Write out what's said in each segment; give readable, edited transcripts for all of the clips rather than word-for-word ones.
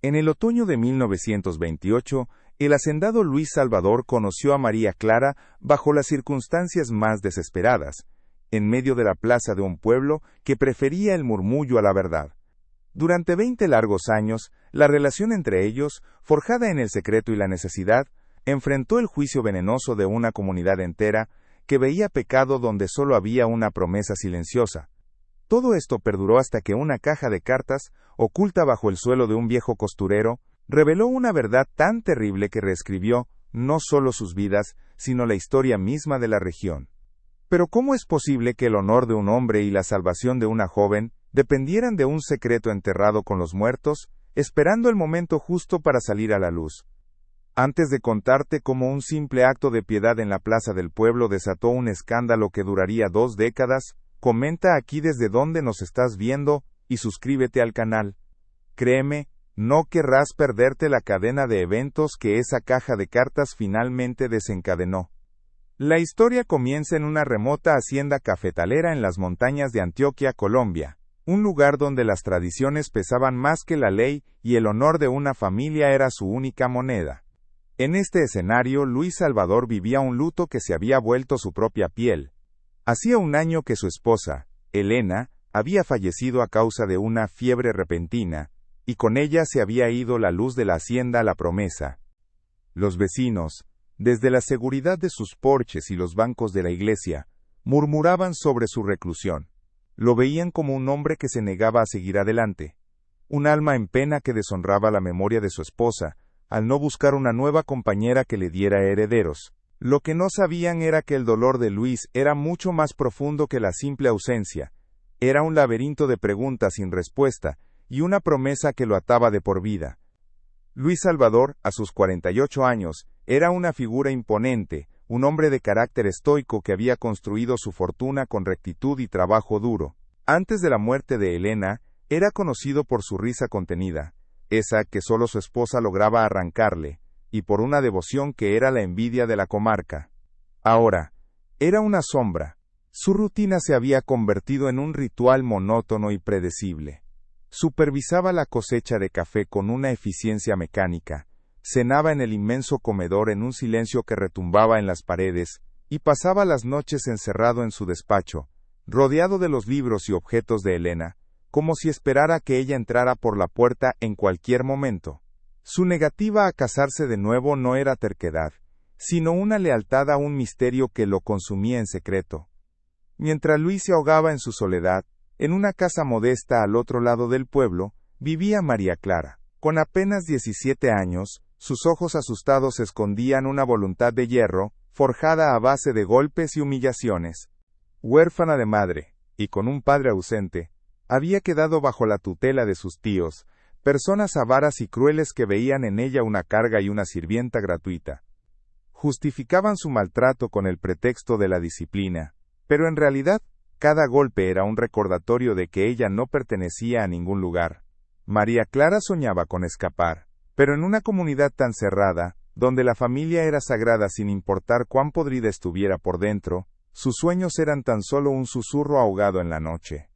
En el otoño de 1928, el hacendado Luis Salvador conoció a María Clara bajo las circunstancias más desesperadas, en medio de la plaza de un pueblo que prefería el murmullo a la verdad. Durante 20 largos años, la relación entre ellos, forjada en el secreto y la necesidad, enfrentó el juicio venenoso de una comunidad entera que veía pecado donde solo había una promesa silenciosa. Todo esto perduró hasta que una caja de cartas, oculta bajo el suelo de un viejo costurero, reveló una verdad tan terrible que reescribió no solo sus vidas, sino la historia misma de la región. Pero ¿cómo es posible que el honor de un hombre y la salvación de una joven dependieran de un secreto enterrado con los muertos, esperando el momento justo para salir a la luz? Antes de contarte cómo un simple acto de piedad en la plaza del pueblo desató un escándalo que duraría 2 décadas, comenta aquí desde dónde nos estás viendo y suscríbete al canal. Créeme, no querrás perderte la cadena de eventos que esa caja de cartas finalmente desencadenó. La historia comienza en una remota hacienda cafetalera en las montañas de Antioquia, Colombia, un lugar donde las tradiciones pesaban más que la ley y el honor de una familia era su única moneda. En este escenario, Luis Salvador vivía un luto que se había vuelto su propia piel. Hacía un año que su esposa, Elena, había fallecido a causa de una fiebre repentina, y con ella se había ido la luz de la hacienda La Promesa. Los vecinos, desde la seguridad de sus porches y los bancos de la iglesia, murmuraban sobre su reclusión. Lo veían como un hombre que se negaba a seguir adelante, un alma en pena que deshonraba la memoria de su esposa, al no buscar una nueva compañera que le diera herederos. Lo que no sabían era que el dolor de Luis era mucho más profundo que la simple ausencia. Era un laberinto de preguntas sin respuesta, y una promesa que lo ataba de por vida. Luis Salvador, a sus 48 años, era una figura imponente, un hombre de carácter estoico que había construido su fortuna con rectitud y trabajo duro. Antes de la muerte de Elena, era conocido por su risa contenida, esa que solo su esposa lograba arrancarle, y por una devoción que era la envidia de la comarca. Ahora, era una sombra. Su rutina se había convertido en un ritual monótono y predecible. Supervisaba la cosecha de café con una eficiencia mecánica, cenaba en el inmenso comedor en un silencio que retumbaba en las paredes, y pasaba las noches encerrado en su despacho, rodeado de los libros y objetos de Elena, como si esperara que ella entrara por la puerta en cualquier momento. Su negativa a casarse de nuevo no era terquedad, sino una lealtad a un misterio que lo consumía en secreto. Mientras Luis se ahogaba en su soledad, en una casa modesta al otro lado del pueblo, vivía María Clara. Con apenas 17 años, sus ojos asustados escondían una voluntad de hierro, forjada a base de golpes y humillaciones. Huérfana de madre, y con un padre ausente, había quedado bajo la tutela de sus tíos, personas avaras y crueles que veían en ella una carga y una sirvienta gratuita. Justificaban su maltrato con el pretexto de la disciplina, pero en realidad, cada golpe era un recordatorio de que ella no pertenecía a ningún lugar. María Clara soñaba con escapar, pero en una comunidad tan cerrada, donde la familia era sagrada sin importar cuán podrida estuviera por dentro, sus sueños eran tan solo un susurro ahogado en la noche.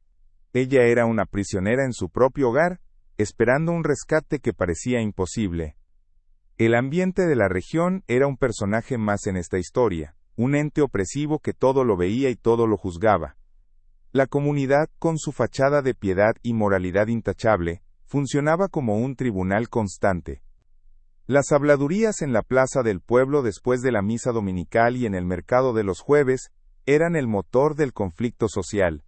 Ella era una prisionera en su propio hogar, esperando un rescate que parecía imposible. El ambiente de la región era un personaje más en esta historia, un ente opresivo que todo lo veía y todo lo juzgaba. La comunidad, con su fachada de piedad y moralidad intachable, funcionaba como un tribunal constante. Las habladurías en la plaza del pueblo después de la misa dominical y en el mercado de los jueves eran el motor del conflicto social.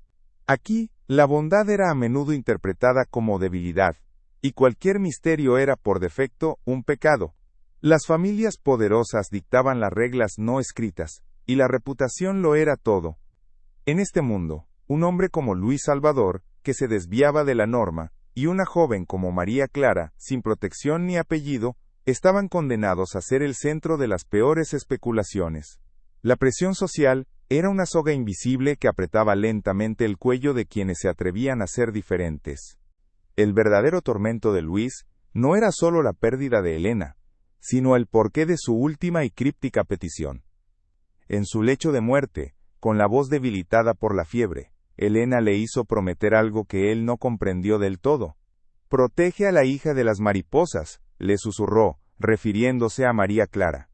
Aquí, la bondad era a menudo interpretada como debilidad, y cualquier misterio era por defecto un pecado. Las familias poderosas dictaban las reglas no escritas, y la reputación lo era todo. En este mundo, un hombre como Luis Salvador, que se desviaba de la norma, y una joven como María Clara, sin protección ni apellido, estaban condenados a ser el centro de las peores especulaciones. La presión social era una soga invisible que apretaba lentamente el cuello de quienes se atrevían a ser diferentes. El verdadero tormento de Luis no era solo la pérdida de Elena, sino el porqué de su última y críptica petición. En su lecho de muerte, con la voz debilitada por la fiebre, Elena le hizo prometer algo que él no comprendió del todo. «Protege a la hija de las mariposas», le susurró, refiriéndose a María Clara.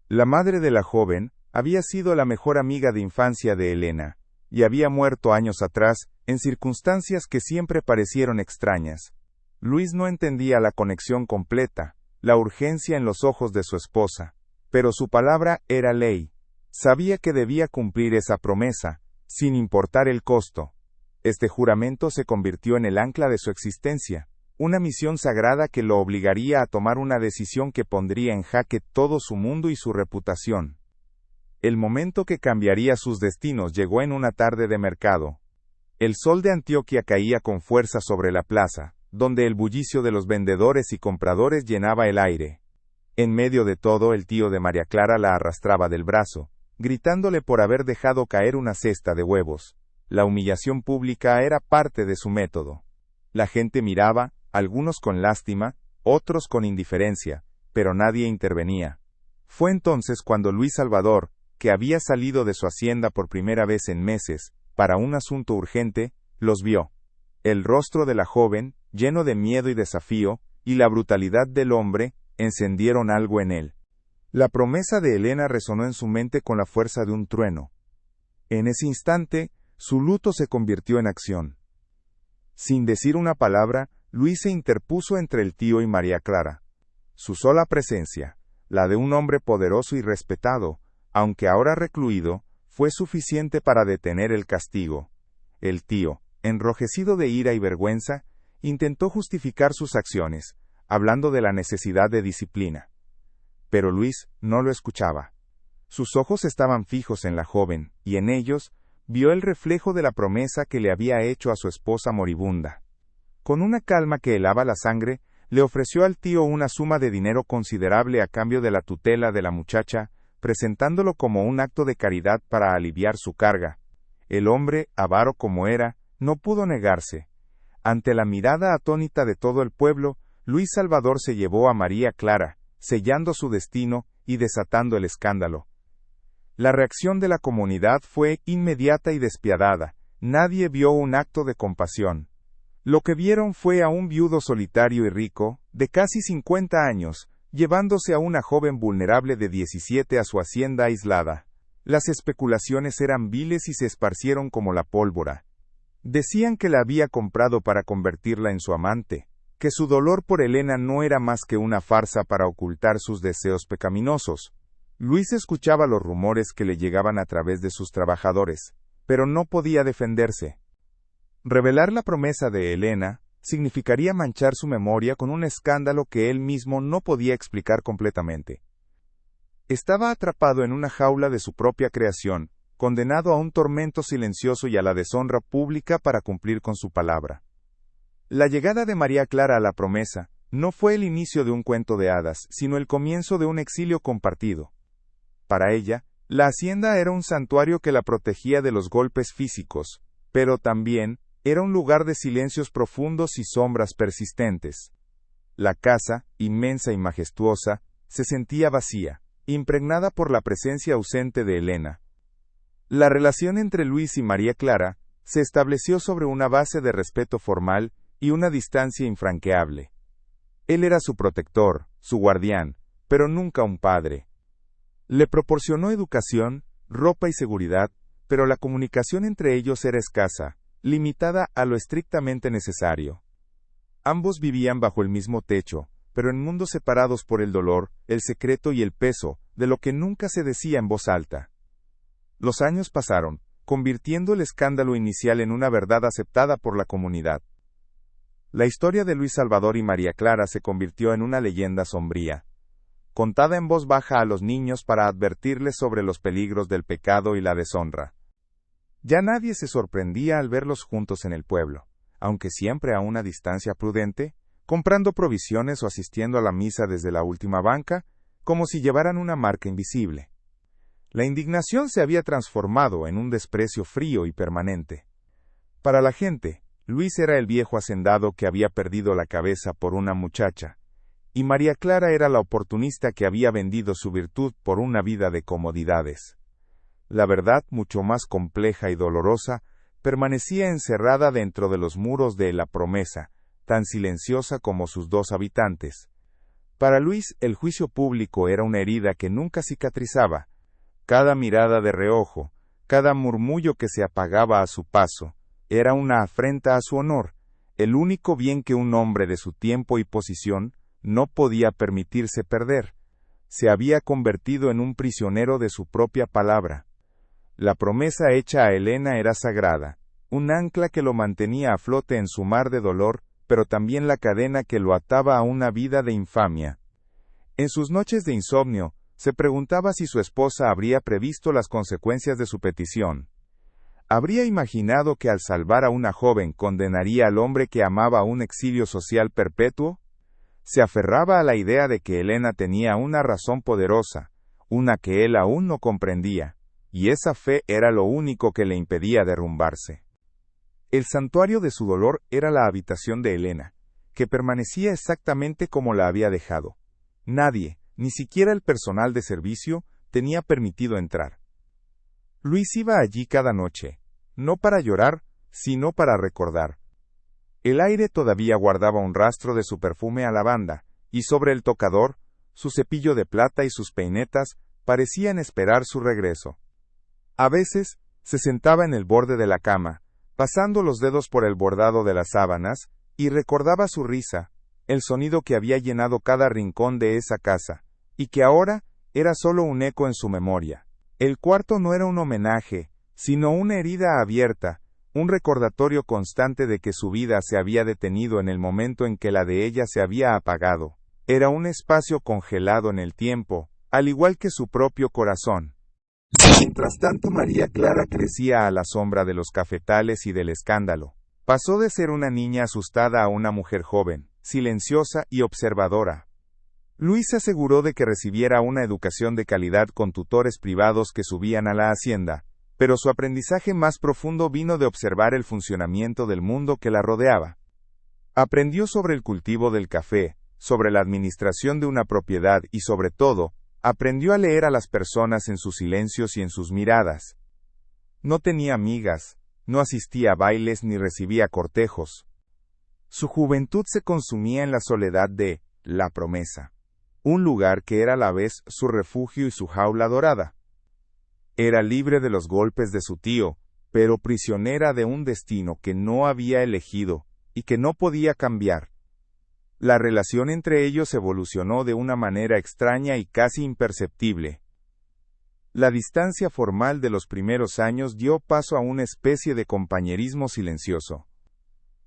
La madre de la joven había sido la mejor amiga de infancia de Elena, y había muerto años atrás, en circunstancias que siempre parecieron extrañas. Luis no entendía la conexión completa, la urgencia en los ojos de su esposa, pero su palabra era ley. Sabía que debía cumplir esa promesa, sin importar el costo. Este juramento se convirtió en el ancla de su existencia, una misión sagrada que lo obligaría a tomar una decisión que pondría en jaque todo su mundo y su reputación. El momento que cambiaría sus destinos llegó en una tarde de mercado. El sol de Antioquia caía con fuerza sobre la plaza, donde el bullicio de los vendedores y compradores llenaba el aire. En medio de todo, el tío de María Clara la arrastraba del brazo, gritándole por haber dejado caer una cesta de huevos. La humillación pública era parte de su método. La gente miraba, algunos con lástima, otros con indiferencia, pero nadie intervenía. Fue entonces cuando Luis Salvador, que había salido de su hacienda por primera vez en meses, para un asunto urgente, los vio. El rostro de la joven, lleno de miedo y desafío, y la brutalidad del hombre, encendieron algo en él. La promesa de Elena resonó en su mente con la fuerza de un trueno. En ese instante, su luto se convirtió en acción. Sin decir una palabra, Luis se interpuso entre el tío y María Clara. Su sola presencia, la de un hombre poderoso y respetado, aunque ahora recluido, fue suficiente para detener el castigo. El tío, enrojecido de ira y vergüenza, intentó justificar sus acciones, hablando de la necesidad de disciplina. Pero Luis no lo escuchaba. Sus ojos estaban fijos en la joven, y en ellos vio el reflejo de la promesa que le había hecho a su esposa moribunda. Con una calma que helaba la sangre, le ofreció al tío una suma de dinero considerable a cambio de la tutela de la muchacha, presentándolo como un acto de caridad para aliviar su carga. El hombre, avaro como era, no pudo negarse. Ante la mirada atónita de todo el pueblo, Luis Salvador se llevó a María Clara, sellando su destino y desatando el escándalo. La reacción de la comunidad fue inmediata y despiadada. Nadie vio un acto de compasión. Lo que vieron fue a un viudo solitario y rico, de casi 50 años, llevándose a una joven vulnerable de 17 a su hacienda aislada. Las especulaciones eran viles y se esparcieron como la pólvora. Decían que la había comprado para convertirla en su amante, que su dolor por Elena no era más que una farsa para ocultar sus deseos pecaminosos. Luis escuchaba los rumores que le llegaban a través de sus trabajadores, pero no podía defenderse. Revelar la promesa de Elena significaría manchar su memoria con un escándalo que él mismo no podía explicar completamente. Estaba atrapado en una jaula de su propia creación, condenado a un tormento silencioso y a la deshonra pública para cumplir con su palabra. La llegada de María Clara a la promesa no fue el inicio de un cuento de hadas, sino el comienzo de un exilio compartido. Para ella, la hacienda era un santuario que la protegía de los golpes físicos, pero también era un lugar de silencios profundos y sombras persistentes. La casa, inmensa y majestuosa, se sentía vacía, impregnada por la presencia ausente de Elena. La relación entre Luis y María Clara se estableció sobre una base de respeto formal y una distancia infranqueable. Él era su protector, su guardián, pero nunca un padre. Le proporcionó educación, ropa y seguridad, pero la comunicación entre ellos era escasa, limitada a lo estrictamente necesario. Ambos vivían bajo el mismo techo, pero en mundos separados por el dolor, el secreto y el peso, de lo que nunca se decía en voz alta. Los años pasaron, convirtiendo el escándalo inicial en una verdad aceptada por la comunidad. La historia de Luis Salvador y María Clara se convirtió en una leyenda sombría, contada en voz baja a los niños para advertirles sobre los peligros del pecado y la deshonra. Ya nadie se sorprendía al verlos juntos en el pueblo, aunque siempre a una distancia prudente, comprando provisiones o asistiendo a la misa desde la última banca, como si llevaran una marca invisible. La indignación se había transformado en un desprecio frío y permanente. Para la gente, Luis era el viejo hacendado que había perdido la cabeza por una muchacha, y María Clara era la oportunista que había vendido su virtud por una vida de comodidades. La verdad, mucho más compleja y dolorosa, permanecía encerrada dentro de los muros de la promesa, tan silenciosa como sus dos habitantes. Para Luis, el juicio público era una herida que nunca cicatrizaba. Cada mirada de reojo, cada murmullo que se apagaba a su paso, era una afrenta a su honor, el único bien que un hombre de su tiempo y posición no podía permitirse perder. Se había convertido en un prisionero de su propia palabra. La promesa hecha a Elena era sagrada, un ancla que lo mantenía a flote en su mar de dolor, pero también la cadena que lo ataba a una vida de infamia. En sus noches de insomnio, se preguntaba si su esposa habría previsto las consecuencias de su petición. ¿Habría imaginado que al salvar a una joven condenaría al hombre que amaba a un exilio social perpetuo? Se aferraba a la idea de que Elena tenía una razón poderosa, una que él aún no comprendía, y esa fe era lo único que le impedía derrumbarse. El santuario de su dolor era la habitación de Elena, que permanecía exactamente como la había dejado. Nadie, ni siquiera el personal de servicio, tenía permitido entrar. Luis iba allí cada noche, no para llorar, sino para recordar. El aire todavía guardaba un rastro de su perfume a lavanda, y sobre el tocador, su cepillo de plata y sus peinetas parecían esperar su regreso. A veces, se sentaba en el borde de la cama, pasando los dedos por el bordado de las sábanas, y recordaba su risa, el sonido que había llenado cada rincón de esa casa, y que ahora era solo un eco en su memoria. El cuarto no era un homenaje, sino una herida abierta, un recordatorio constante de que su vida se había detenido en el momento en que la de ella se había apagado. Era un espacio congelado en el tiempo, al igual que su propio corazón. Mientras tanto, María Clara crecía a la sombra de los cafetales y del escándalo. Pasó de ser una niña asustada a una mujer joven, silenciosa y observadora. Luis se aseguró de que recibiera una educación de calidad con tutores privados que subían a la hacienda, pero su aprendizaje más profundo vino de observar el funcionamiento del mundo que la rodeaba. Aprendió sobre el cultivo del café, sobre la administración de una propiedad y sobre todo, aprendió a leer a las personas en sus silencios y en sus miradas. No tenía amigas, no asistía a bailes ni recibía cortejos. Su juventud se consumía en la soledad de La Promesa, un lugar que era a la vez su refugio y su jaula dorada. Era libre de los golpes de su tío, pero prisionera de un destino que no había elegido y que no podía cambiar. La relación entre ellos evolucionó de una manera extraña y casi imperceptible. La distancia formal de los primeros años dio paso a una especie de compañerismo silencioso.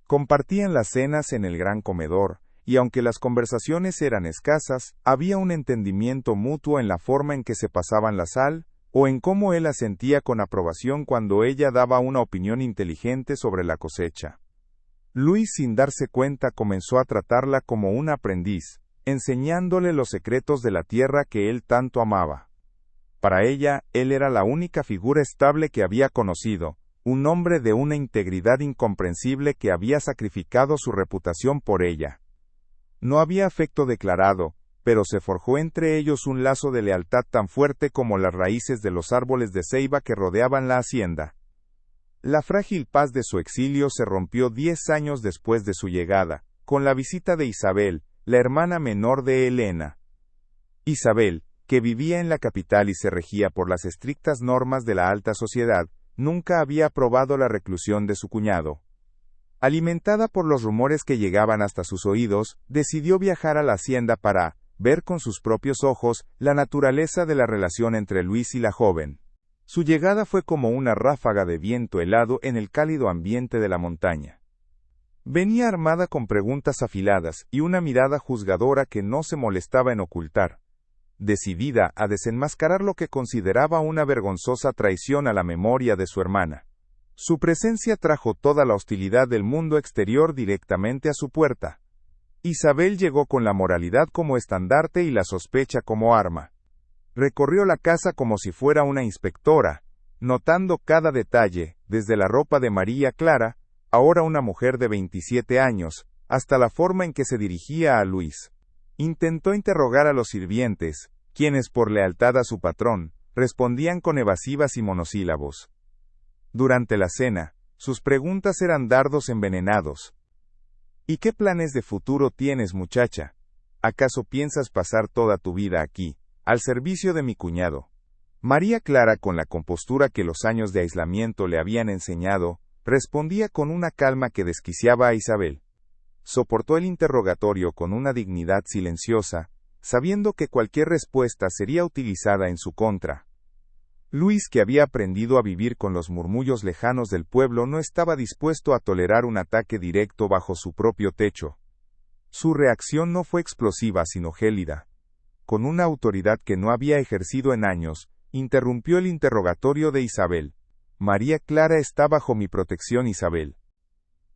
Compartían las cenas en el gran comedor, y aunque las conversaciones eran escasas, había un entendimiento mutuo en la forma en que se pasaban la sal, o en cómo él asentía con aprobación cuando ella daba una opinión inteligente sobre la cosecha. Luis, sin darse cuenta, comenzó a tratarla como un aprendiz, enseñándole los secretos de la tierra que él tanto amaba. Para ella, él era la única figura estable que había conocido, un hombre de una integridad incomprensible que había sacrificado su reputación por ella. No había afecto declarado, pero se forjó entre ellos un lazo de lealtad tan fuerte como las raíces de los árboles de ceiba que rodeaban la hacienda. La frágil paz de su exilio se rompió 10 años después de su llegada, con la visita de Isabel, la hermana menor de Elena. Isabel, que vivía en la capital y se regía por las estrictas normas de la alta sociedad, nunca había aprobado la reclusión de su cuñado. Alimentada por los rumores que llegaban hasta sus oídos, decidió viajar a la hacienda para ver con sus propios ojos la naturaleza de la relación entre Luis y la joven. Su llegada fue como una ráfaga de viento helado en el cálido ambiente de la montaña. Venía armada con preguntas afiladas y una mirada juzgadora que no se molestaba en ocultar, decidida a desenmascarar lo que consideraba una vergonzosa traición a la memoria de su hermana. Su presencia trajo toda la hostilidad del mundo exterior directamente a su puerta. Isabel llegó con la moralidad como estandarte y la sospecha como arma. Recorrió la casa como si fuera una inspectora, notando cada detalle, desde la ropa de María Clara, ahora una mujer de 27 años, hasta la forma en que se dirigía a Luis. Intentó interrogar a los sirvientes, quienes por lealtad a su patrón, respondían con evasivas y monosílabos. Durante la cena, sus preguntas eran dardos envenenados. ¿Y qué planes de futuro tienes, muchacha? ¿Acaso piensas pasar toda tu vida aquí, al servicio de mi cuñado? María Clara, con la compostura que los años de aislamiento le habían enseñado, respondía con una calma que desquiciaba a Isabel. Soportó el interrogatorio con una dignidad silenciosa, sabiendo que cualquier respuesta sería utilizada en su contra. Luis, que había aprendido a vivir con los murmullos lejanos del pueblo, no estaba dispuesto a tolerar un ataque directo bajo su propio techo. Su reacción no fue explosiva sino gélida. Con una autoridad que no había ejercido en años, interrumpió el interrogatorio de Isabel. María Clara está bajo mi protección, Isabel.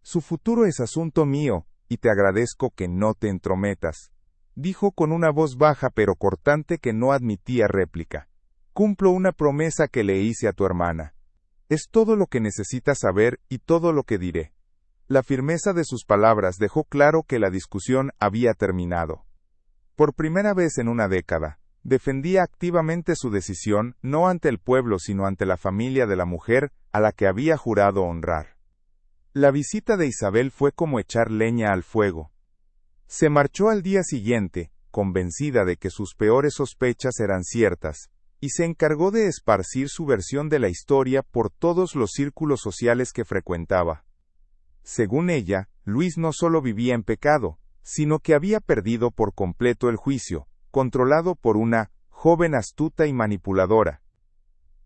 Su futuro es asunto mío, y te agradezco que no te entrometas, dijo con una voz baja pero cortante que no admitía réplica. Cumplo una promesa que le hice a tu hermana. Es todo lo que necesitas saber y todo lo que diré. La firmeza de sus palabras dejó claro que la discusión había terminado. Por primera vez en una década, defendía activamente su decisión, no ante el pueblo sino ante la familia de la mujer a la que había jurado honrar. La visita de Isabel fue como echar leña al fuego. Se marchó al día siguiente, convencida de que sus peores sospechas eran ciertas, y se encargó de esparcir su versión de la historia por todos los círculos sociales que frecuentaba. Según ella, Luis no solo vivía en pecado, sino que había perdido por completo el juicio, controlado por una joven astuta y manipuladora.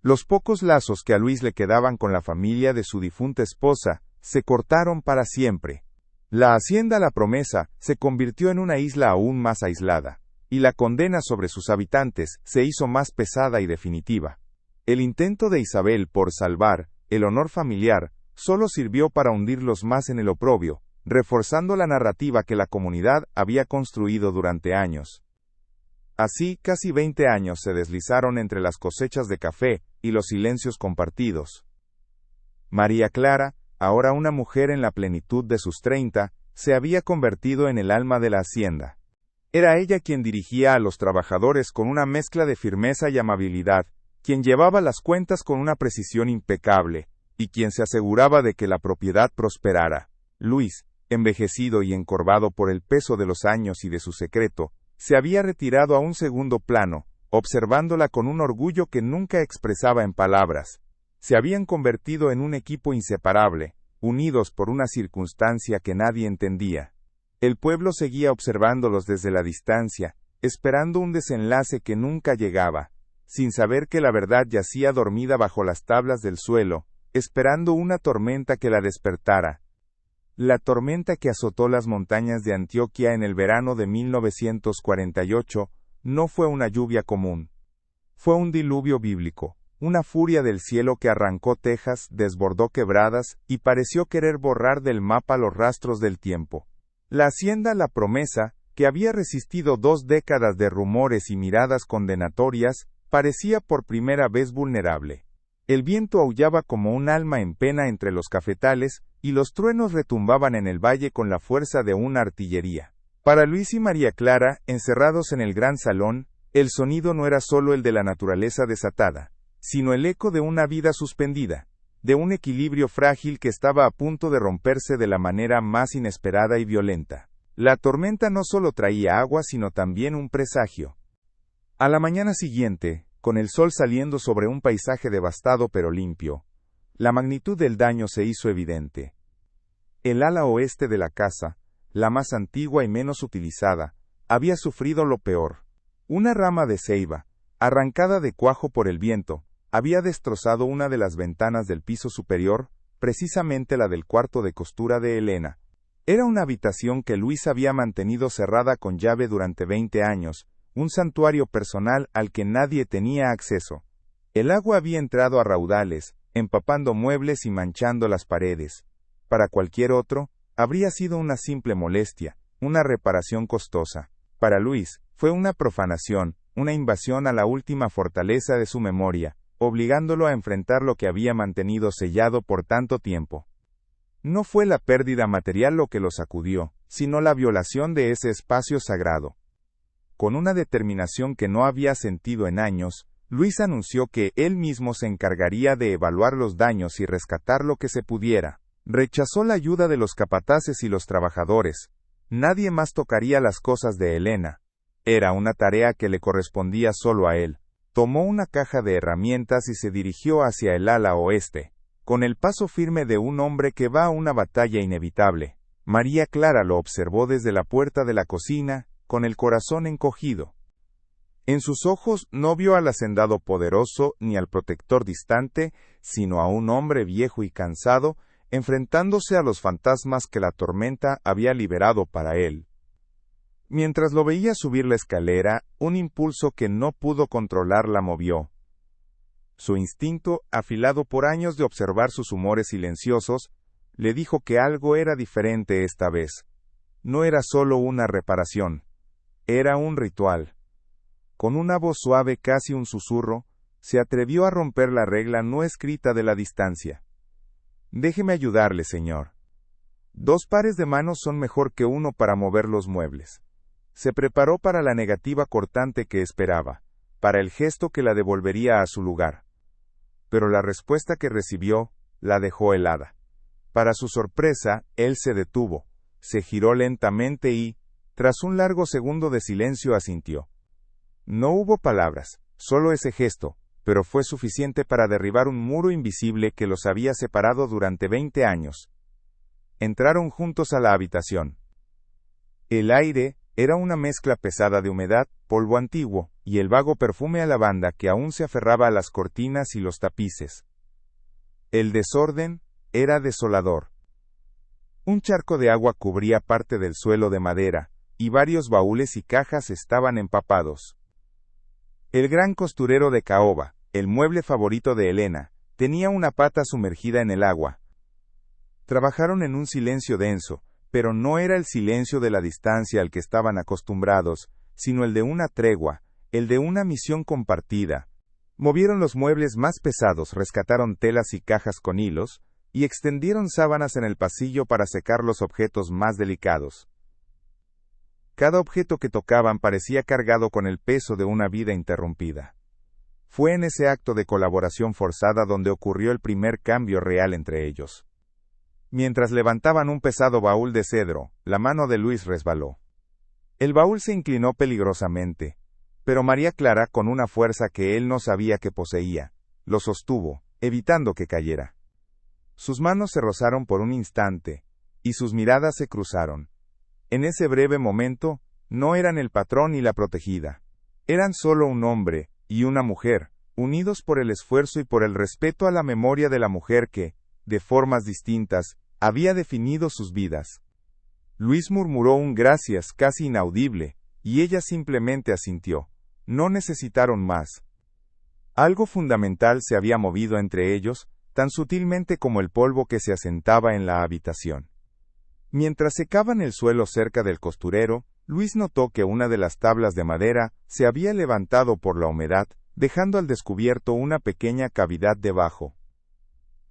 Los pocos lazos que a Luis le quedaban con la familia de su difunta esposa, se cortaron para siempre. La hacienda La Promesa se convirtió en una isla aún más aislada, y la condena sobre sus habitantes se hizo más pesada y definitiva. El intento de Isabel por salvar el honor familiar solo sirvió para hundirlos más en el oprobio, reforzando la narrativa que la comunidad había construido durante años. Así, casi 20 años se deslizaron entre las cosechas de café y los silencios compartidos. María Clara, ahora una mujer en la plenitud de sus 30, se había convertido en el alma de la hacienda. Era ella quien dirigía a los trabajadores con una mezcla de firmeza y amabilidad, quien llevaba las cuentas con una precisión impecable, y quien se aseguraba de que la propiedad prosperara. Luis, envejecido y encorvado por el peso de los años y de su secreto, se había retirado a un segundo plano, observándola con un orgullo que nunca expresaba en palabras. Se habían convertido en un equipo inseparable, unidos por una circunstancia que nadie entendía. El pueblo seguía observándolos desde la distancia, esperando un desenlace que nunca llegaba, sin saber que la verdad yacía dormida bajo las tablas del suelo, esperando una tormenta que la despertara. La tormenta que azotó las montañas de Antioquia en el verano de 1948 no fue una lluvia común. Fue un diluvio bíblico, una furia del cielo que arrancó tejas, desbordó quebradas y pareció querer borrar del mapa los rastros del tiempo. La hacienda La Promesa, que había resistido 2 décadas de rumores y miradas condenatorias, parecía por primera vez vulnerable. El viento aullaba como un alma en pena entre los cafetales, y los truenos retumbaban en el valle con la fuerza de una artillería. Para Luis y María Clara, encerrados en el gran salón, el sonido no era solo el de la naturaleza desatada, sino el eco de una vida suspendida, de un equilibrio frágil que estaba a punto de romperse de la manera más inesperada y violenta. La tormenta no solo traía agua sino también un presagio. A la mañana siguiente, con el sol saliendo sobre un paisaje devastado pero limpio, la magnitud del daño se hizo evidente. El ala oeste de la casa, la más antigua y menos utilizada, había sufrido lo peor. Una rama de ceiba, arrancada de cuajo por el viento, había destrozado una de las ventanas del piso superior, precisamente la del cuarto de costura de Elena. Era una habitación que Luis había mantenido cerrada con llave durante 20 años, un santuario personal al que nadie tenía acceso. El agua había entrado a raudales, empapando muebles y manchando las paredes. Para cualquier otro, habría sido una simple molestia, una reparación costosa. Para Luis, fue una profanación, una invasión a la última fortaleza de su memoria, obligándolo a enfrentar lo que había mantenido sellado por tanto tiempo. No fue la pérdida material lo que lo sacudió, sino la violación de ese espacio sagrado. Con una determinación que no había sentido en años, Luis anunció que él mismo se encargaría de evaluar los daños y rescatar lo que se pudiera. Rechazó la ayuda de los capataces y los trabajadores. Nadie más tocaría las cosas de Elena. Era una tarea que le correspondía solo a él. Tomó una caja de herramientas y se dirigió hacia el ala oeste, con el paso firme de un hombre que va a una batalla inevitable. María Clara lo observó desde la puerta de la cocina, con el corazón encogido. En sus ojos no vio al hacendado poderoso ni al protector distante, sino a un hombre viejo y cansado, enfrentándose a los fantasmas que la tormenta había liberado para él. Mientras lo veía subir la escalera, un impulso que no pudo controlar la movió. Su instinto, afilado por años de observar sus humores silenciosos, le dijo que algo era diferente esta vez. No era solo una reparación, era un ritual. Con una voz suave, casi un susurro, se atrevió a romper la regla no escrita de la distancia. «Déjeme ayudarle, señor. 2 pares de manos son mejor que uno para mover los muebles». Se preparó para la negativa cortante que esperaba, para el gesto que la devolvería a su lugar. Pero la respuesta que recibió la dejó helada. Para su sorpresa, él se detuvo, se giró lentamente y, tras un largo segundo de silencio, asintió. No hubo palabras, solo ese gesto, pero fue suficiente para derribar un muro invisible que los había separado durante 20 años. Entraron juntos a la habitación. El aire era una mezcla pesada de humedad, polvo antiguo, y el vago perfume a lavanda que aún se aferraba a las cortinas y los tapices. El desorden era desolador. Un charco de agua cubría parte del suelo de madera, y varios baúles y cajas estaban empapados. El gran costurero de caoba, el mueble favorito de Elena, tenía una pata sumergida en el agua. Trabajaron en un silencio denso, pero no era el silencio de la distancia al que estaban acostumbrados, sino el de una tregua, el de una misión compartida. Movieron los muebles más pesados, rescataron telas y cajas con hilos, y extendieron sábanas en el pasillo para secar los objetos más delicados. Cada objeto que tocaban parecía cargado con el peso de una vida interrumpida. Fue en ese acto de colaboración forzada donde ocurrió el primer cambio real entre ellos. Mientras levantaban un pesado baúl de cedro, la mano de Luis resbaló. El baúl se inclinó peligrosamente, pero María Clara, con una fuerza que él no sabía que poseía, lo sostuvo, evitando que cayera. Sus manos se rozaron por un instante, y sus miradas se cruzaron. En ese breve momento, no eran el patrón y la protegida. Eran solo un hombre y una mujer, unidos por el esfuerzo y por el respeto a la memoria de la mujer que, de formas distintas, había definido sus vidas. Luis murmuró un gracias casi inaudible, y ella simplemente asintió. No necesitaron más. Algo fundamental se había movido entre ellos, tan sutilmente como el polvo que se asentaba en la habitación. Mientras secaban el suelo cerca del costurero, Luis notó que una de las tablas de madera se había levantado por la humedad, dejando al descubierto una pequeña cavidad debajo.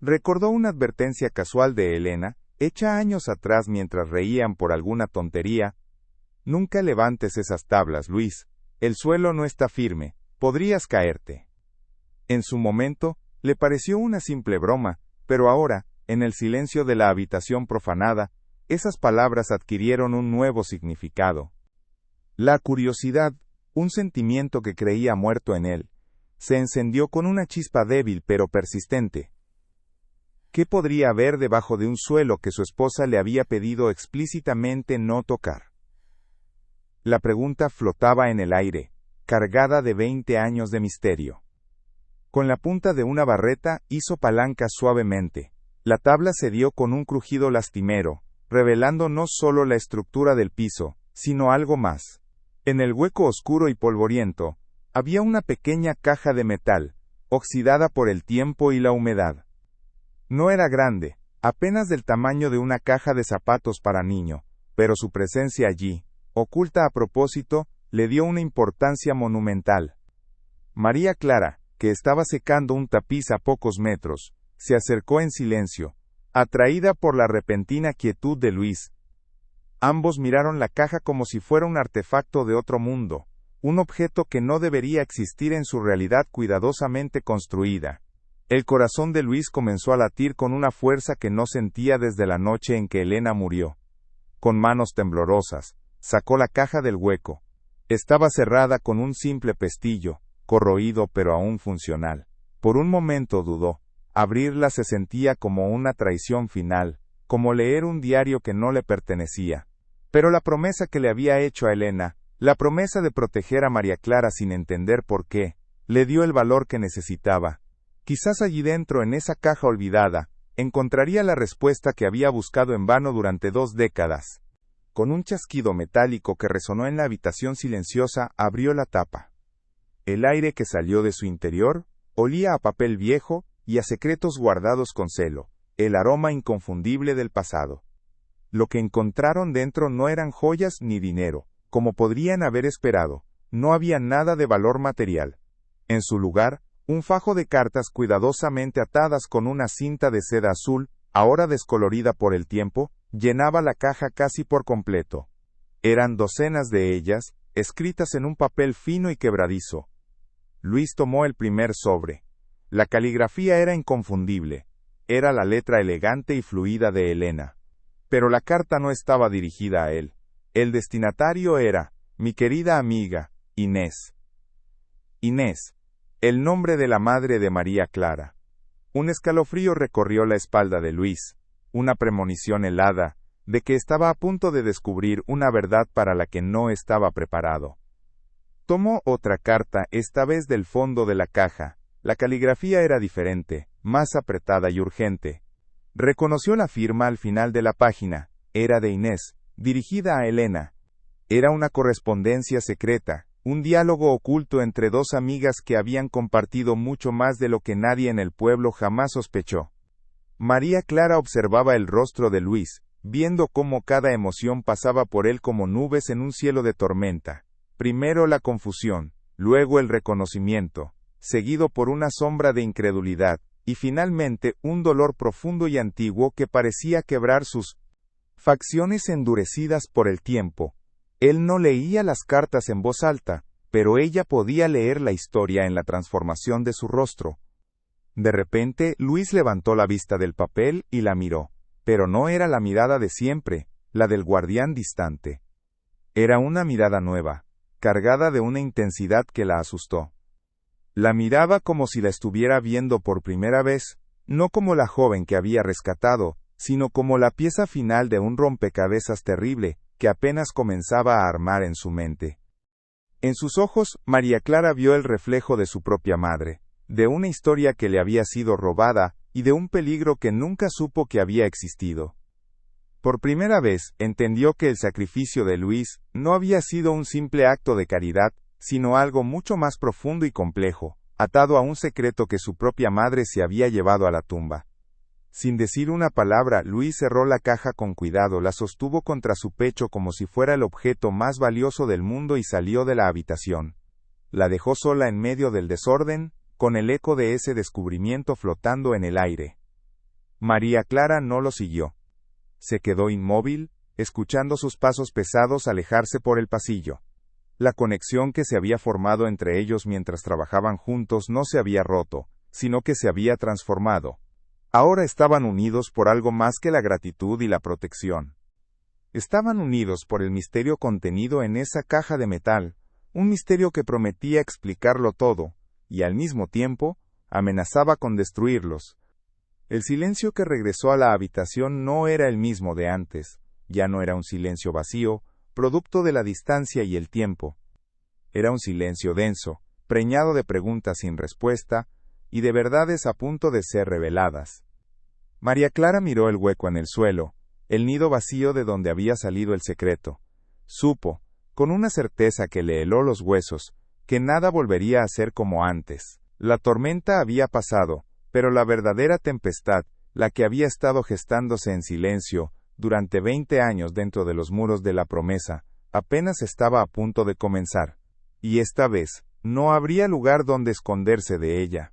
Recordó una advertencia casual de Elena, hecha años atrás mientras reían por alguna tontería. Nunca levantes esas tablas, Luis. El suelo no está firme, podrías caerte. En su momento, le pareció una simple broma, pero ahora, en el silencio de la habitación profanada, esas palabras adquirieron un nuevo significado. La curiosidad, un sentimiento que creía muerto en él, se encendió con una chispa débil pero persistente. ¿Qué podría haber debajo de un suelo que su esposa le había pedido explícitamente no tocar? La pregunta flotaba en el aire, cargada de 20 años de misterio. Con la punta de una barreta hizo palanca suavemente. La tabla cedió con un crujido lastimero, revelando no solo la estructura del piso, sino algo más. En el hueco oscuro y polvoriento, había una pequeña caja de metal, oxidada por el tiempo y la humedad. No era grande, apenas del tamaño de una caja de zapatos para niño, pero su presencia allí, oculta a propósito, le dio una importancia monumental. María Clara, que estaba secando un tapiz a pocos metros, se acercó en silencio, atraída por la repentina quietud de Luis. Ambos miraron la caja como si fuera un artefacto de otro mundo, un objeto que no debería existir en su realidad cuidadosamente construida. El corazón de Luis comenzó a latir con una fuerza que no sentía desde la noche en que Elena murió. Con manos temblorosas, sacó la caja del hueco. Estaba cerrada con un simple pestillo, corroído pero aún funcional. Por un momento dudó. Abrirla se sentía como una traición final, como leer un diario que no le pertenecía. Pero la promesa que le había hecho a Elena, la promesa de proteger a María Clara sin entender por qué, le dio el valor que necesitaba. Quizás allí dentro, en esa caja olvidada, encontraría la respuesta que había buscado en vano durante 2 décadas. Con un chasquido metálico que resonó en la habitación silenciosa, abrió la tapa. El aire que salió de su interior olía a papel viejo y a secretos guardados con celo, el aroma inconfundible del pasado. Lo que encontraron dentro no eran joyas ni dinero, como podrían haber esperado, no había nada de valor material. En su lugar, un fajo de cartas cuidadosamente atadas con una cinta de seda azul, ahora descolorida por el tiempo, llenaba la caja casi por completo. Eran docenas de ellas, escritas en un papel fino y quebradizo. Luis tomó el primer sobre. La caligrafía era inconfundible. Era la letra elegante y fluida de Elena. Pero la carta no estaba dirigida a él. El destinatario era, mi querida amiga, Inés. Inés, el nombre de la madre de María Clara. Un escalofrío recorrió la espalda de Luis, una premonición helada, de que estaba a punto de descubrir una verdad para la que no estaba preparado. Tomó otra carta, esta vez del fondo de la caja. La caligrafía era diferente, más apretada y urgente. Reconoció la firma al final de la página, era de Inés, dirigida a Elena. Era una correspondencia secreta, un diálogo oculto entre 2 amigas que habían compartido mucho más de lo que nadie en el pueblo jamás sospechó. María Clara observaba el rostro de Luis, viendo cómo cada emoción pasaba por él como nubes en un cielo de tormenta. Primero la confusión, luego el reconocimiento, seguido por una sombra de incredulidad, y finalmente un dolor profundo y antiguo que parecía quebrar sus facciones endurecidas por el tiempo. Él no leía las cartas en voz alta, pero ella podía leer la historia en la transformación de su rostro. De repente, Luis levantó la vista del papel y la miró, pero no era la mirada de siempre, la del guardián distante. Era una mirada nueva, cargada de una intensidad que la asustó. La miraba como si la estuviera viendo por primera vez, no como la joven que había rescatado, sino como la pieza final de un rompecabezas terrible, que apenas comenzaba a armar en su mente. En sus ojos, María Clara vio el reflejo de su propia madre, de una historia que le había sido robada, y de un peligro que nunca supo que había existido. Por primera vez, entendió que el sacrificio de Luis no había sido un simple acto de caridad, sino algo mucho más profundo y complejo, atado a un secreto que su propia madre se había llevado a la tumba. Sin decir una palabra, Luis cerró la caja con cuidado, la sostuvo contra su pecho como si fuera el objeto más valioso del mundo y salió de la habitación. La dejó sola en medio del desorden, con el eco de ese descubrimiento flotando en el aire. María Clara no lo siguió. Se quedó inmóvil, escuchando sus pasos pesados alejarse por el pasillo. La conexión que se había formado entre ellos mientras trabajaban juntos no se había roto, sino que se había transformado. Ahora estaban unidos por algo más que la gratitud y la protección. Estaban unidos por el misterio contenido en esa caja de metal, un misterio que prometía explicarlo todo, y al mismo tiempo, amenazaba con destruirlos. El silencio que regresó a la habitación no era el mismo de antes, ya no era un silencio vacío, producto de la distancia y el tiempo. Era un silencio denso, preñado de preguntas sin respuesta, y de verdades a punto de ser reveladas. María Clara miró el hueco en el suelo, el nido vacío de donde había salido el secreto. Supo, con una certeza que le heló los huesos, que nada volvería a ser como antes. La tormenta había pasado, pero la verdadera tempestad, la que había estado gestándose en silencio, durante 20 años dentro de los muros de la promesa, apenas estaba a punto de comenzar. Y esta vez, no habría lugar donde esconderse de ella.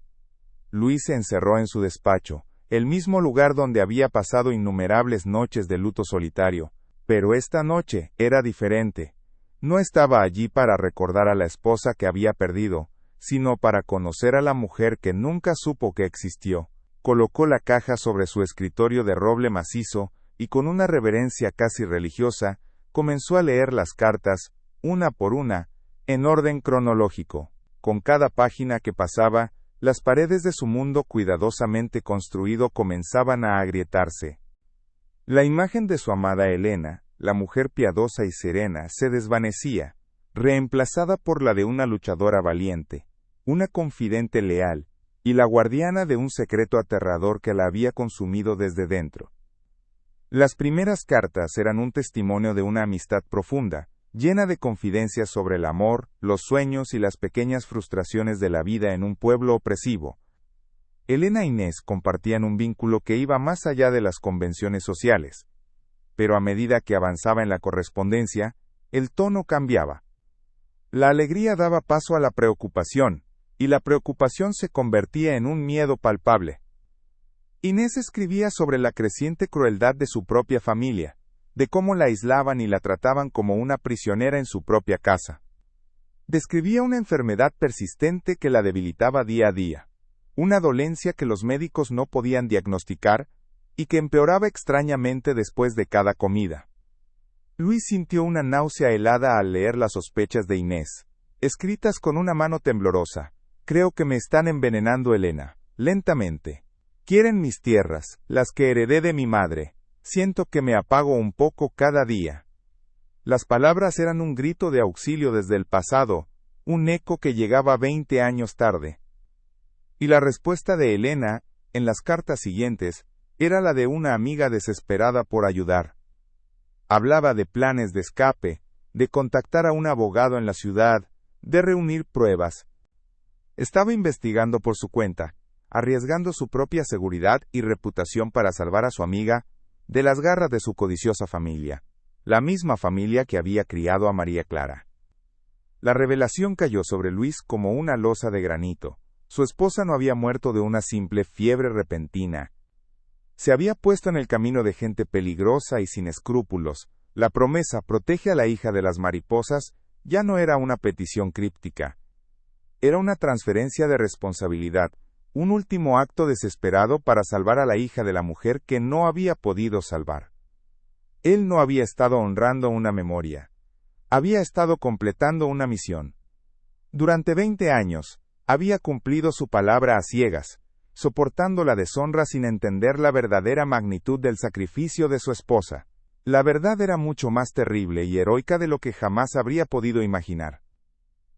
Luis se encerró en su despacho, el mismo lugar donde había pasado innumerables noches de luto solitario, pero esta noche era diferente. No estaba allí para recordar a la esposa que había perdido, sino para conocer a la mujer que nunca supo que existió. Colocó la caja sobre su escritorio de roble macizo, y con una reverencia casi religiosa, comenzó a leer las cartas, una por una, en orden cronológico. Con cada página que pasaba, las paredes de su mundo cuidadosamente construido comenzaban a agrietarse. La imagen de su amada Elena, la mujer piadosa y serena, se desvanecía, reemplazada por la de una luchadora valiente, una confidente leal, y la guardiana de un secreto aterrador que la había consumido desde dentro. Las primeras cartas eran un testimonio de una amistad profunda, llena de confidencias sobre el amor, los sueños y las pequeñas frustraciones de la vida en un pueblo opresivo. Elena e Inés compartían un vínculo que iba más allá de las convenciones sociales. Pero a medida que avanzaba en la correspondencia, el tono cambiaba. La alegría daba paso a la preocupación, y la preocupación se convertía en un miedo palpable. Inés escribía sobre la creciente crueldad de su propia familia, de cómo la aislaban y la trataban como una prisionera en su propia casa. Describía una enfermedad persistente que la debilitaba día a día, una dolencia que los médicos no podían diagnosticar, y que empeoraba extrañamente después de cada comida. Luis sintió una náusea helada al leer las sospechas de Inés, escritas con una mano temblorosa. Creo que me están envenenando, Elena, lentamente. Quieren mis tierras, las que heredé de mi madre. Siento que me apago un poco cada día. Las palabras eran un grito de auxilio desde el pasado, un eco que llegaba 20 años tarde. Y la respuesta de Elena, en las cartas siguientes, era la de una amiga desesperada por ayudar. Hablaba de planes de escape, de contactar a un abogado en la ciudad, de reunir pruebas. Estaba investigando por su cuenta, arriesgando su propia seguridad y reputación para salvar a su amiga de las garras de su codiciosa familia, la misma familia que había criado a María Clara. La revelación cayó sobre Luis como una losa de granito. Su esposa no había muerto de una simple fiebre repentina. Se había puesto en el camino de gente peligrosa y sin escrúpulos. La promesa "protege a la hija de las mariposas" ya no era una petición críptica. Era una transferencia de responsabilidad, un último acto desesperado para salvar a la hija de la mujer que no había podido salvar. Él no había estado honrando una memoria. Había estado completando una misión. Durante 20 años, había cumplido su palabra a ciegas, soportando la deshonra sin entender la verdadera magnitud del sacrificio de su esposa. La verdad era mucho más terrible y heroica de lo que jamás habría podido imaginar.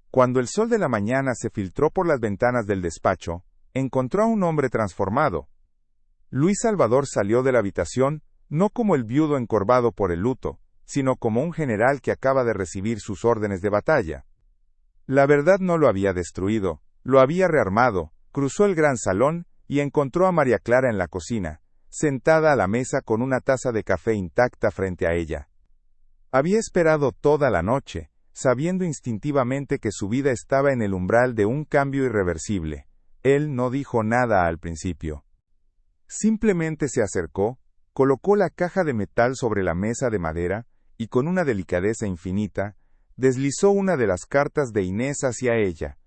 Cuando el sol de la mañana se filtró por las ventanas del despacho, encontró a un hombre transformado. Luis Salvador salió de la habitación, no como el viudo encorvado por el luto, sino como un general que acaba de recibir sus órdenes de batalla. La verdad no lo había destruido, lo había rearmado. Cruzó el gran salón, y encontró a María Clara en la cocina, sentada a la mesa con una taza de café intacta frente a ella. Había esperado toda la noche, sabiendo instintivamente que su vida estaba en el umbral de un cambio irreversible. Él no dijo nada al principio. Simplemente se acercó, colocó la caja de metal sobre la mesa de madera, y con una delicadeza infinita, deslizó una de las cartas de Inés hacia ella.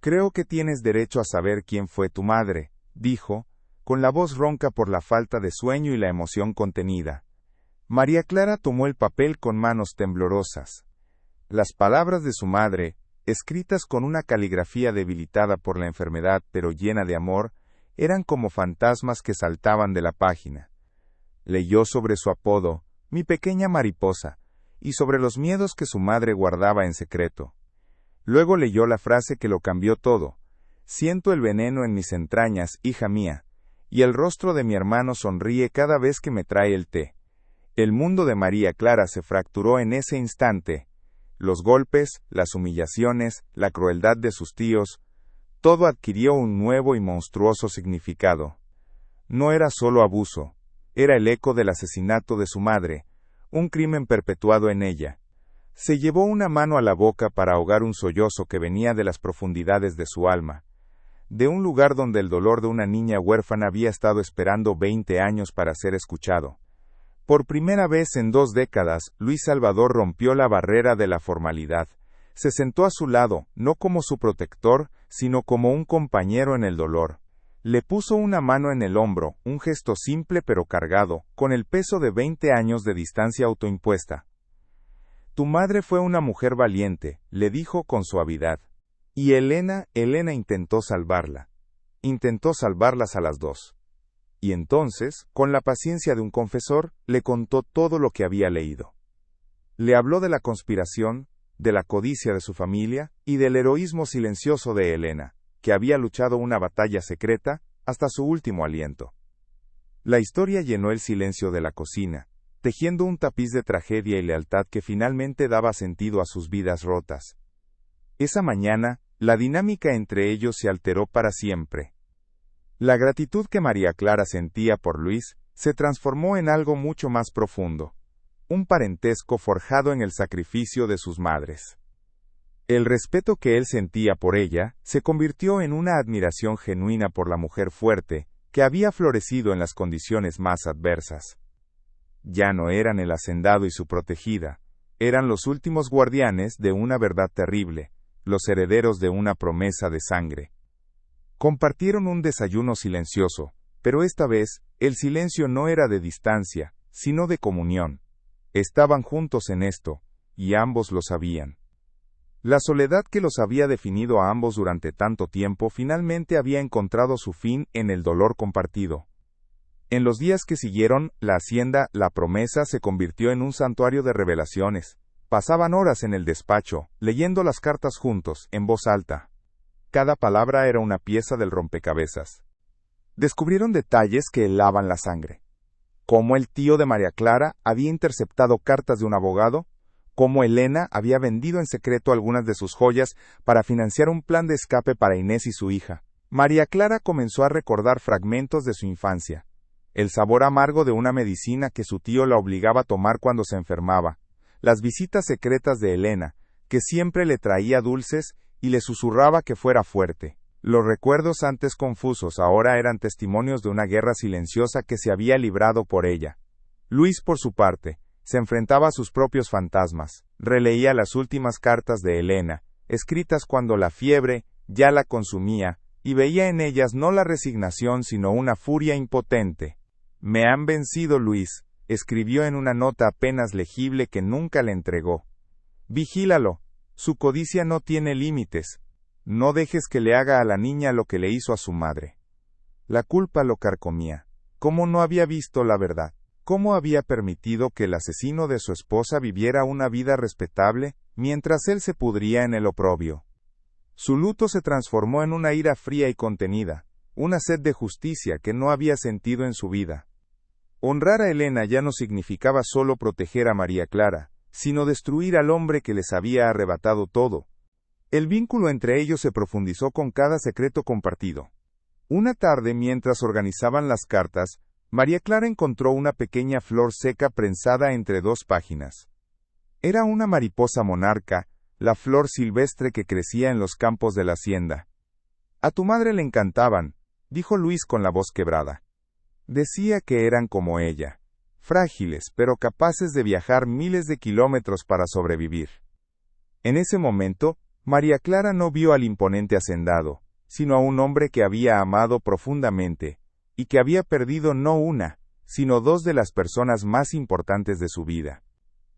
«Creo que tienes derecho a saber quién fue tu madre», dijo, con la voz ronca por la falta de sueño y la emoción contenida. María Clara tomó el papel con manos temblorosas. Las palabras de su madre, escritas con una caligrafía debilitada por la enfermedad pero llena de amor, eran como fantasmas que saltaban de la página. Leyó sobre su apodo, «mi pequeña mariposa», y sobre los miedos que su madre guardaba en secreto. Luego leyó la frase que lo cambió todo: «Siento el veneno en mis entrañas, hija mía, y el rostro de mi hermano sonríe cada vez que me trae el té». El mundo de María Clara se fracturó en ese instante. Los golpes, las humillaciones, la crueldad de sus tíos, todo adquirió un nuevo y monstruoso significado. No era solo abuso, era el eco del asesinato de su madre, un crimen perpetuado en ella. Se llevó una mano a la boca para ahogar un sollozo que venía de las profundidades de su alma, de un lugar donde el dolor de una niña huérfana había estado esperando 20 años para ser escuchado. Por primera vez en 2 décadas, Luis Salvador rompió la barrera de la formalidad. Se sentó a su lado, no como su protector, sino como un compañero en el dolor. Le puso una mano en el hombro, un gesto simple pero cargado, con el peso de 20 años de distancia autoimpuesta. Tu madre fue una mujer valiente, le dijo con suavidad. Y Elena intentó salvarla. Intentó salvarlas a las dos. Y entonces, con la paciencia de un confesor, le contó todo lo que había leído. Le habló de la conspiración, de la codicia de su familia, y del heroísmo silencioso de Elena, que había luchado una batalla secreta hasta su último aliento. La historia llenó el silencio de la cocina, tejiendo un tapiz de tragedia y lealtad que finalmente daba sentido a sus vidas rotas. Esa mañana, la dinámica entre ellos se alteró para siempre. La gratitud que María Clara sentía por Luis se transformó en algo mucho más profundo, un parentesco forjado en el sacrificio de sus madres. El respeto que él sentía por ella se convirtió en una admiración genuina por la mujer fuerte que había florecido en las condiciones más adversas. Ya no eran el hacendado y su protegida, eran los últimos guardianes de una verdad terrible, los herederos de una promesa de sangre. Compartieron un desayuno silencioso, pero esta vez, el silencio no era de distancia, sino de comunión. Estaban juntos en esto, y ambos lo sabían. La soledad que los había definido a ambos durante tanto tiempo finalmente había encontrado su fin en el dolor compartido. En los días que siguieron, la hacienda, la promesa, se convirtió en un santuario de revelaciones. Pasaban horas en el despacho, leyendo las cartas juntos, en voz alta. Cada palabra era una pieza del rompecabezas. Descubrieron detalles que helaban la sangre. Cómo el tío de María Clara había interceptado cartas de un abogado, cómo Elena había vendido en secreto algunas de sus joyas para financiar un plan de escape para Inés y su hija. María Clara comenzó a recordar fragmentos de su infancia. El sabor amargo de una medicina que su tío la obligaba a tomar cuando se enfermaba. Las visitas secretas de Elena, que siempre le traía dulces y le susurraba que fuera fuerte. Los recuerdos antes confusos ahora eran testimonios de una guerra silenciosa que se había librado por ella. Luis, por su parte, se enfrentaba a sus propios fantasmas. Releía las últimas cartas de Elena, escritas cuando la fiebre ya la consumía, y veía en ellas no la resignación sino una furia impotente. «Me han vencido, Luis», escribió en una nota apenas legible que nunca le entregó. «Vigílalo. Su codicia no tiene límites. No dejes que le haga a la niña lo que le hizo a su madre». La culpa lo carcomía. ¿Cómo no había visto la verdad? ¿Cómo había permitido que el asesino de su esposa viviera una vida respetable, mientras él se pudría en el oprobio? Su luto se transformó en una ira fría y contenida, una sed de justicia que no había sentido en su vida. Honrar a Elena ya no significaba solo proteger a María Clara, sino destruir al hombre que les había arrebatado todo. El vínculo entre ellos se profundizó con cada secreto compartido. Una tarde, mientras organizaban las cartas, María Clara encontró una pequeña flor seca prensada entre 2 páginas. Era una mariposa monarca, la flor silvestre que crecía en los campos de la hacienda. «A tu madre le encantaban», dijo Luis con la voz quebrada. Decía que eran como ella, frágiles pero capaces de viajar miles de kilómetros para sobrevivir. En ese momento, María Clara no vio al imponente hacendado, sino a un hombre que había amado profundamente, y que había perdido no una, sino 2 de las personas más importantes de su vida.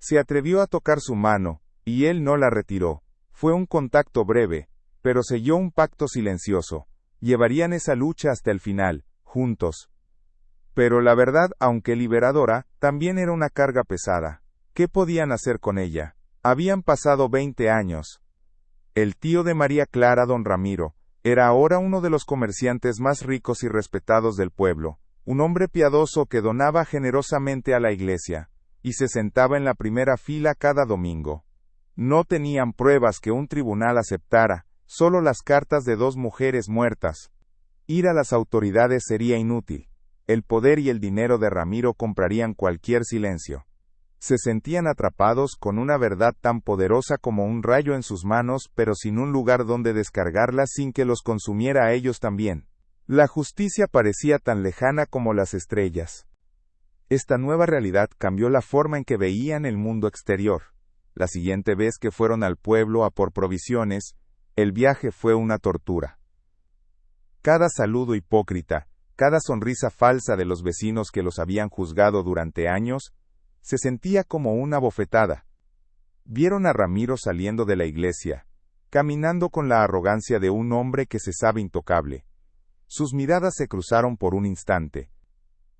Se atrevió a tocar su mano, y él no la retiró. Fue un contacto breve, pero selló un pacto silencioso. Llevarían esa lucha hasta el final, juntos. Pero la verdad, aunque liberadora, también era una carga pesada. ¿Qué podían hacer con ella? Habían pasado 20 años. El tío de María Clara, don Ramiro, era ahora uno de los comerciantes más ricos y respetados del pueblo, un hombre piadoso que donaba generosamente a la iglesia, y se sentaba en la primera fila cada domingo. No tenían pruebas que un tribunal aceptara, solo las cartas de 2 mujeres muertas. Ir a las autoridades sería inútil. El poder y el dinero de Ramiro comprarían cualquier silencio. Se sentían atrapados con una verdad tan poderosa como un rayo en sus manos, pero sin un lugar donde descargarla sin que los consumiera a ellos también. La justicia parecía tan lejana como las estrellas. Esta nueva realidad cambió la forma en que veían el mundo exterior. La siguiente vez que fueron al pueblo a por provisiones, el viaje fue una tortura. Cada saludo hipócrita, cada sonrisa falsa de los vecinos que los habían juzgado durante años, se sentía como una bofetada. Vieron a Ramiro saliendo de la iglesia, caminando con la arrogancia de un hombre que se sabe intocable. Sus miradas se cruzaron por un instante.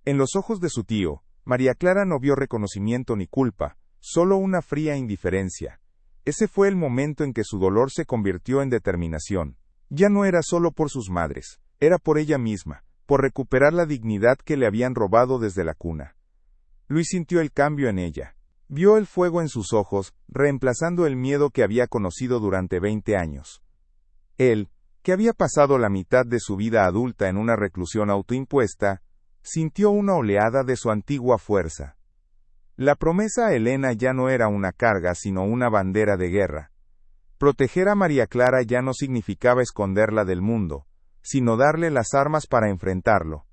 En los ojos de su tío, María Clara no vio reconocimiento ni culpa, solo una fría indiferencia. Ese fue el momento en que su dolor se convirtió en determinación. Ya no era solo por sus madres, era por ella misma, por recuperar la dignidad que le habían robado desde la cuna. Luis sintió el cambio en ella. Vio el fuego en sus ojos, reemplazando el miedo que había conocido durante 20 años. Él, que había pasado la mitad de su vida adulta en una reclusión autoimpuesta, sintió una oleada de su antigua fuerza. La promesa a Elena ya no era una carga, sino una bandera de guerra. Proteger a María Clara ya no significaba esconderla del mundo, sino darle las armas para enfrentarlo.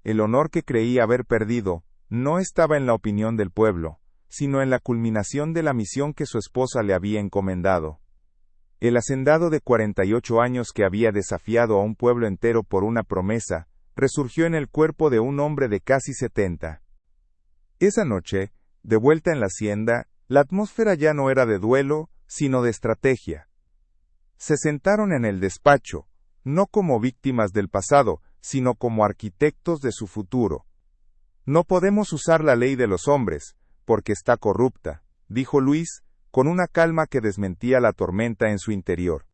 El honor que creía haber perdido no estaba en la opinión del pueblo, sino en la culminación de la misión que su esposa le había encomendado. El hacendado de 48 años que había desafiado a un pueblo entero por una promesa, resurgió en el cuerpo de un hombre de casi 70. Esa noche, de vuelta en la hacienda, la atmósfera ya no era de duelo, sino de estrategia. Se sentaron en el despacho, no como víctimas del pasado, sino como arquitectos de su futuro. No podemos usar la ley de los hombres, porque está corrupta, dijo Luis, con una calma que desmentía la tormenta en su interior.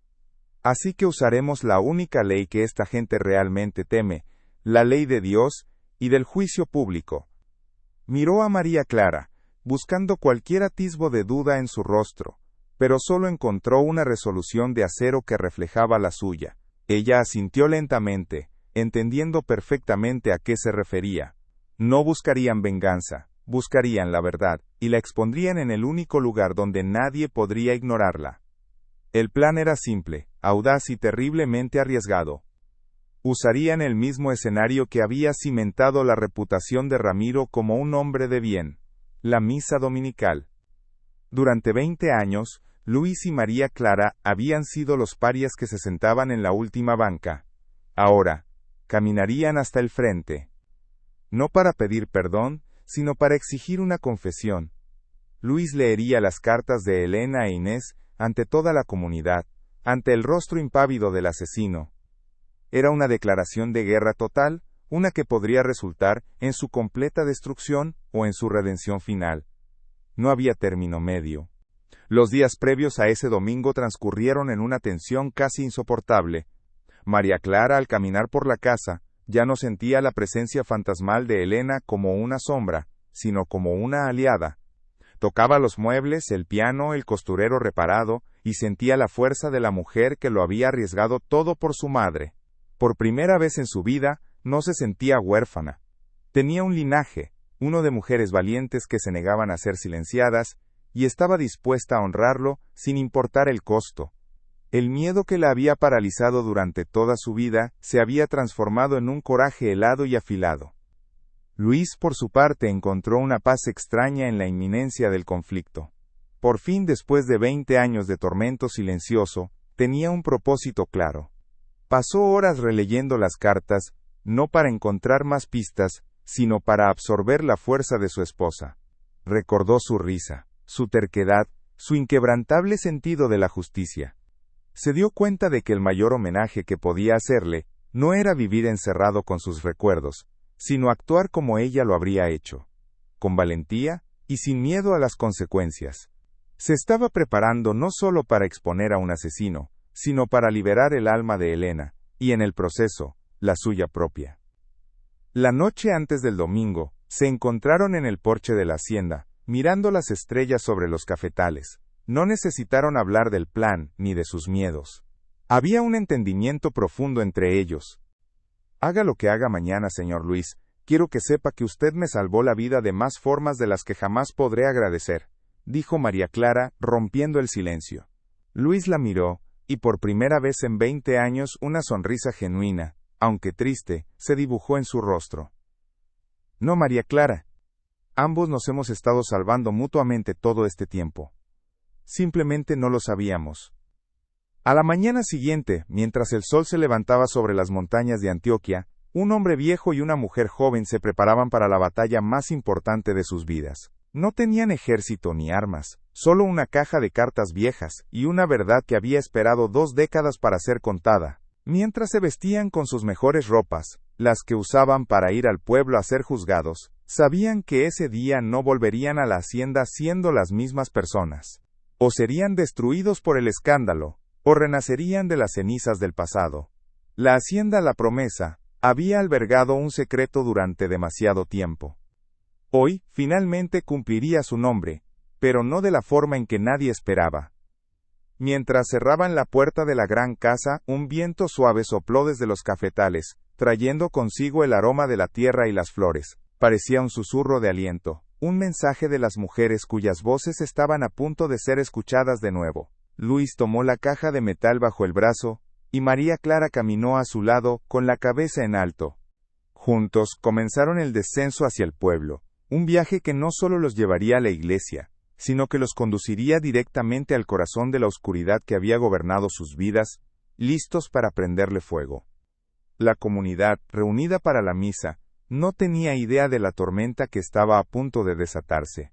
Así que usaremos la única ley que esta gente realmente teme, la ley de Dios y del juicio público. Miró a María Clara, buscando cualquier atisbo de duda en su rostro, pero solo encontró una resolución de acero que reflejaba la suya. Ella asintió lentamente, entendiendo perfectamente a qué se refería. No buscarían venganza, buscarían la verdad, y la expondrían en el único lugar donde nadie podría ignorarla. El plan era simple, audaz y terriblemente arriesgado. Usarían el mismo escenario que había cimentado la reputación de Ramiro como un hombre de bien, la misa dominical. Durante 20 años, Luis y María Clara habían sido los parias que se sentaban en la última banca. Ahora, caminarían hasta el frente. No para pedir perdón, sino para exigir una confesión. Luis leería las cartas de Elena e Inés ante toda la comunidad, ante el rostro impávido del asesino. Era una declaración de guerra total, una que podría resultar en su completa destrucción o en su redención final. No había término medio. Los días previos a ese domingo transcurrieron en una tensión casi insoportable. María Clara, al caminar por la casa, ya no sentía la presencia fantasmal de Elena como una sombra, sino como una aliada. Tocaba los muebles, el piano, el costurero reparado, y sentía la fuerza de la mujer que lo había arriesgado todo por su madre. Por primera vez en su vida, no se sentía huérfana. Tenía un linaje, uno de mujeres valientes que se negaban a ser silenciadas, y estaba dispuesta a honrarlo sin importar el costo. El miedo que la había paralizado durante toda su vida se había transformado en un coraje helado y afilado. Luis, por su parte, encontró una paz extraña en la inminencia del conflicto. Por fin, después de 20 años de tormento silencioso, tenía un propósito claro. Pasó horas releyendo las cartas, no para encontrar más pistas, sino para absorber la fuerza de su esposa. Recordó su risa, su terquedad, su inquebrantable sentido de la justicia. Se dio cuenta de que el mayor homenaje que podía hacerle no era vivir encerrado con sus recuerdos, sino actuar como ella lo habría hecho, con valentía y sin miedo a las consecuencias. Se estaba preparando no solo para exponer a un asesino, sino para liberar el alma de Elena, y en el proceso, la suya propia. La noche antes del domingo, se encontraron en el porche de la hacienda, mirando las estrellas sobre los cafetales. No necesitaron hablar del plan, ni de sus miedos. Había un entendimiento profundo entre ellos. Haga lo que haga mañana, señor Luis, quiero que sepa que usted me salvó la vida de más formas de las que jamás podré agradecer, dijo María Clara, rompiendo el silencio. Luis la miró, y por primera vez en 20 años una sonrisa genuina, aunque triste, se dibujó en su rostro. No, María Clara. Ambos nos hemos estado salvando mutuamente todo este tiempo. simplemente no lo sabíamos. A la mañana siguiente, mientras el sol se levantaba sobre las montañas de Antioquia, un hombre viejo y una mujer joven se preparaban para la batalla más importante de sus vidas. No tenían ejército ni armas, solo una caja de cartas viejas y una verdad que había esperado 2 décadas para ser contada. Mientras se vestían con sus mejores ropas, las que usaban para ir al pueblo a ser juzgados, sabían que ese día no volverían a la hacienda siendo las mismas personas. O serían destruidos por el escándalo, o renacerían de las cenizas del pasado. La hacienda La Promesa había albergado un secreto durante demasiado tiempo. Hoy, finalmente cumpliría su nombre, pero no de la forma en que nadie esperaba. Mientras cerraban la puerta de la gran casa, un viento suave sopló desde los cafetales, trayendo consigo el aroma de la tierra y las flores. Parecía un susurro de aliento, un mensaje de las mujeres cuyas voces estaban a punto de ser escuchadas de nuevo. Luis tomó la caja de metal bajo el brazo, y María Clara caminó a su lado, con la cabeza en alto. Juntos comenzaron el descenso hacia el pueblo, un viaje que no solo los llevaría a la iglesia, sino que los conduciría directamente al corazón de la oscuridad que había gobernado sus vidas, listos para prenderle fuego. La comunidad, reunida para la misa, no tenía idea de la tormenta que estaba a punto de desatarse.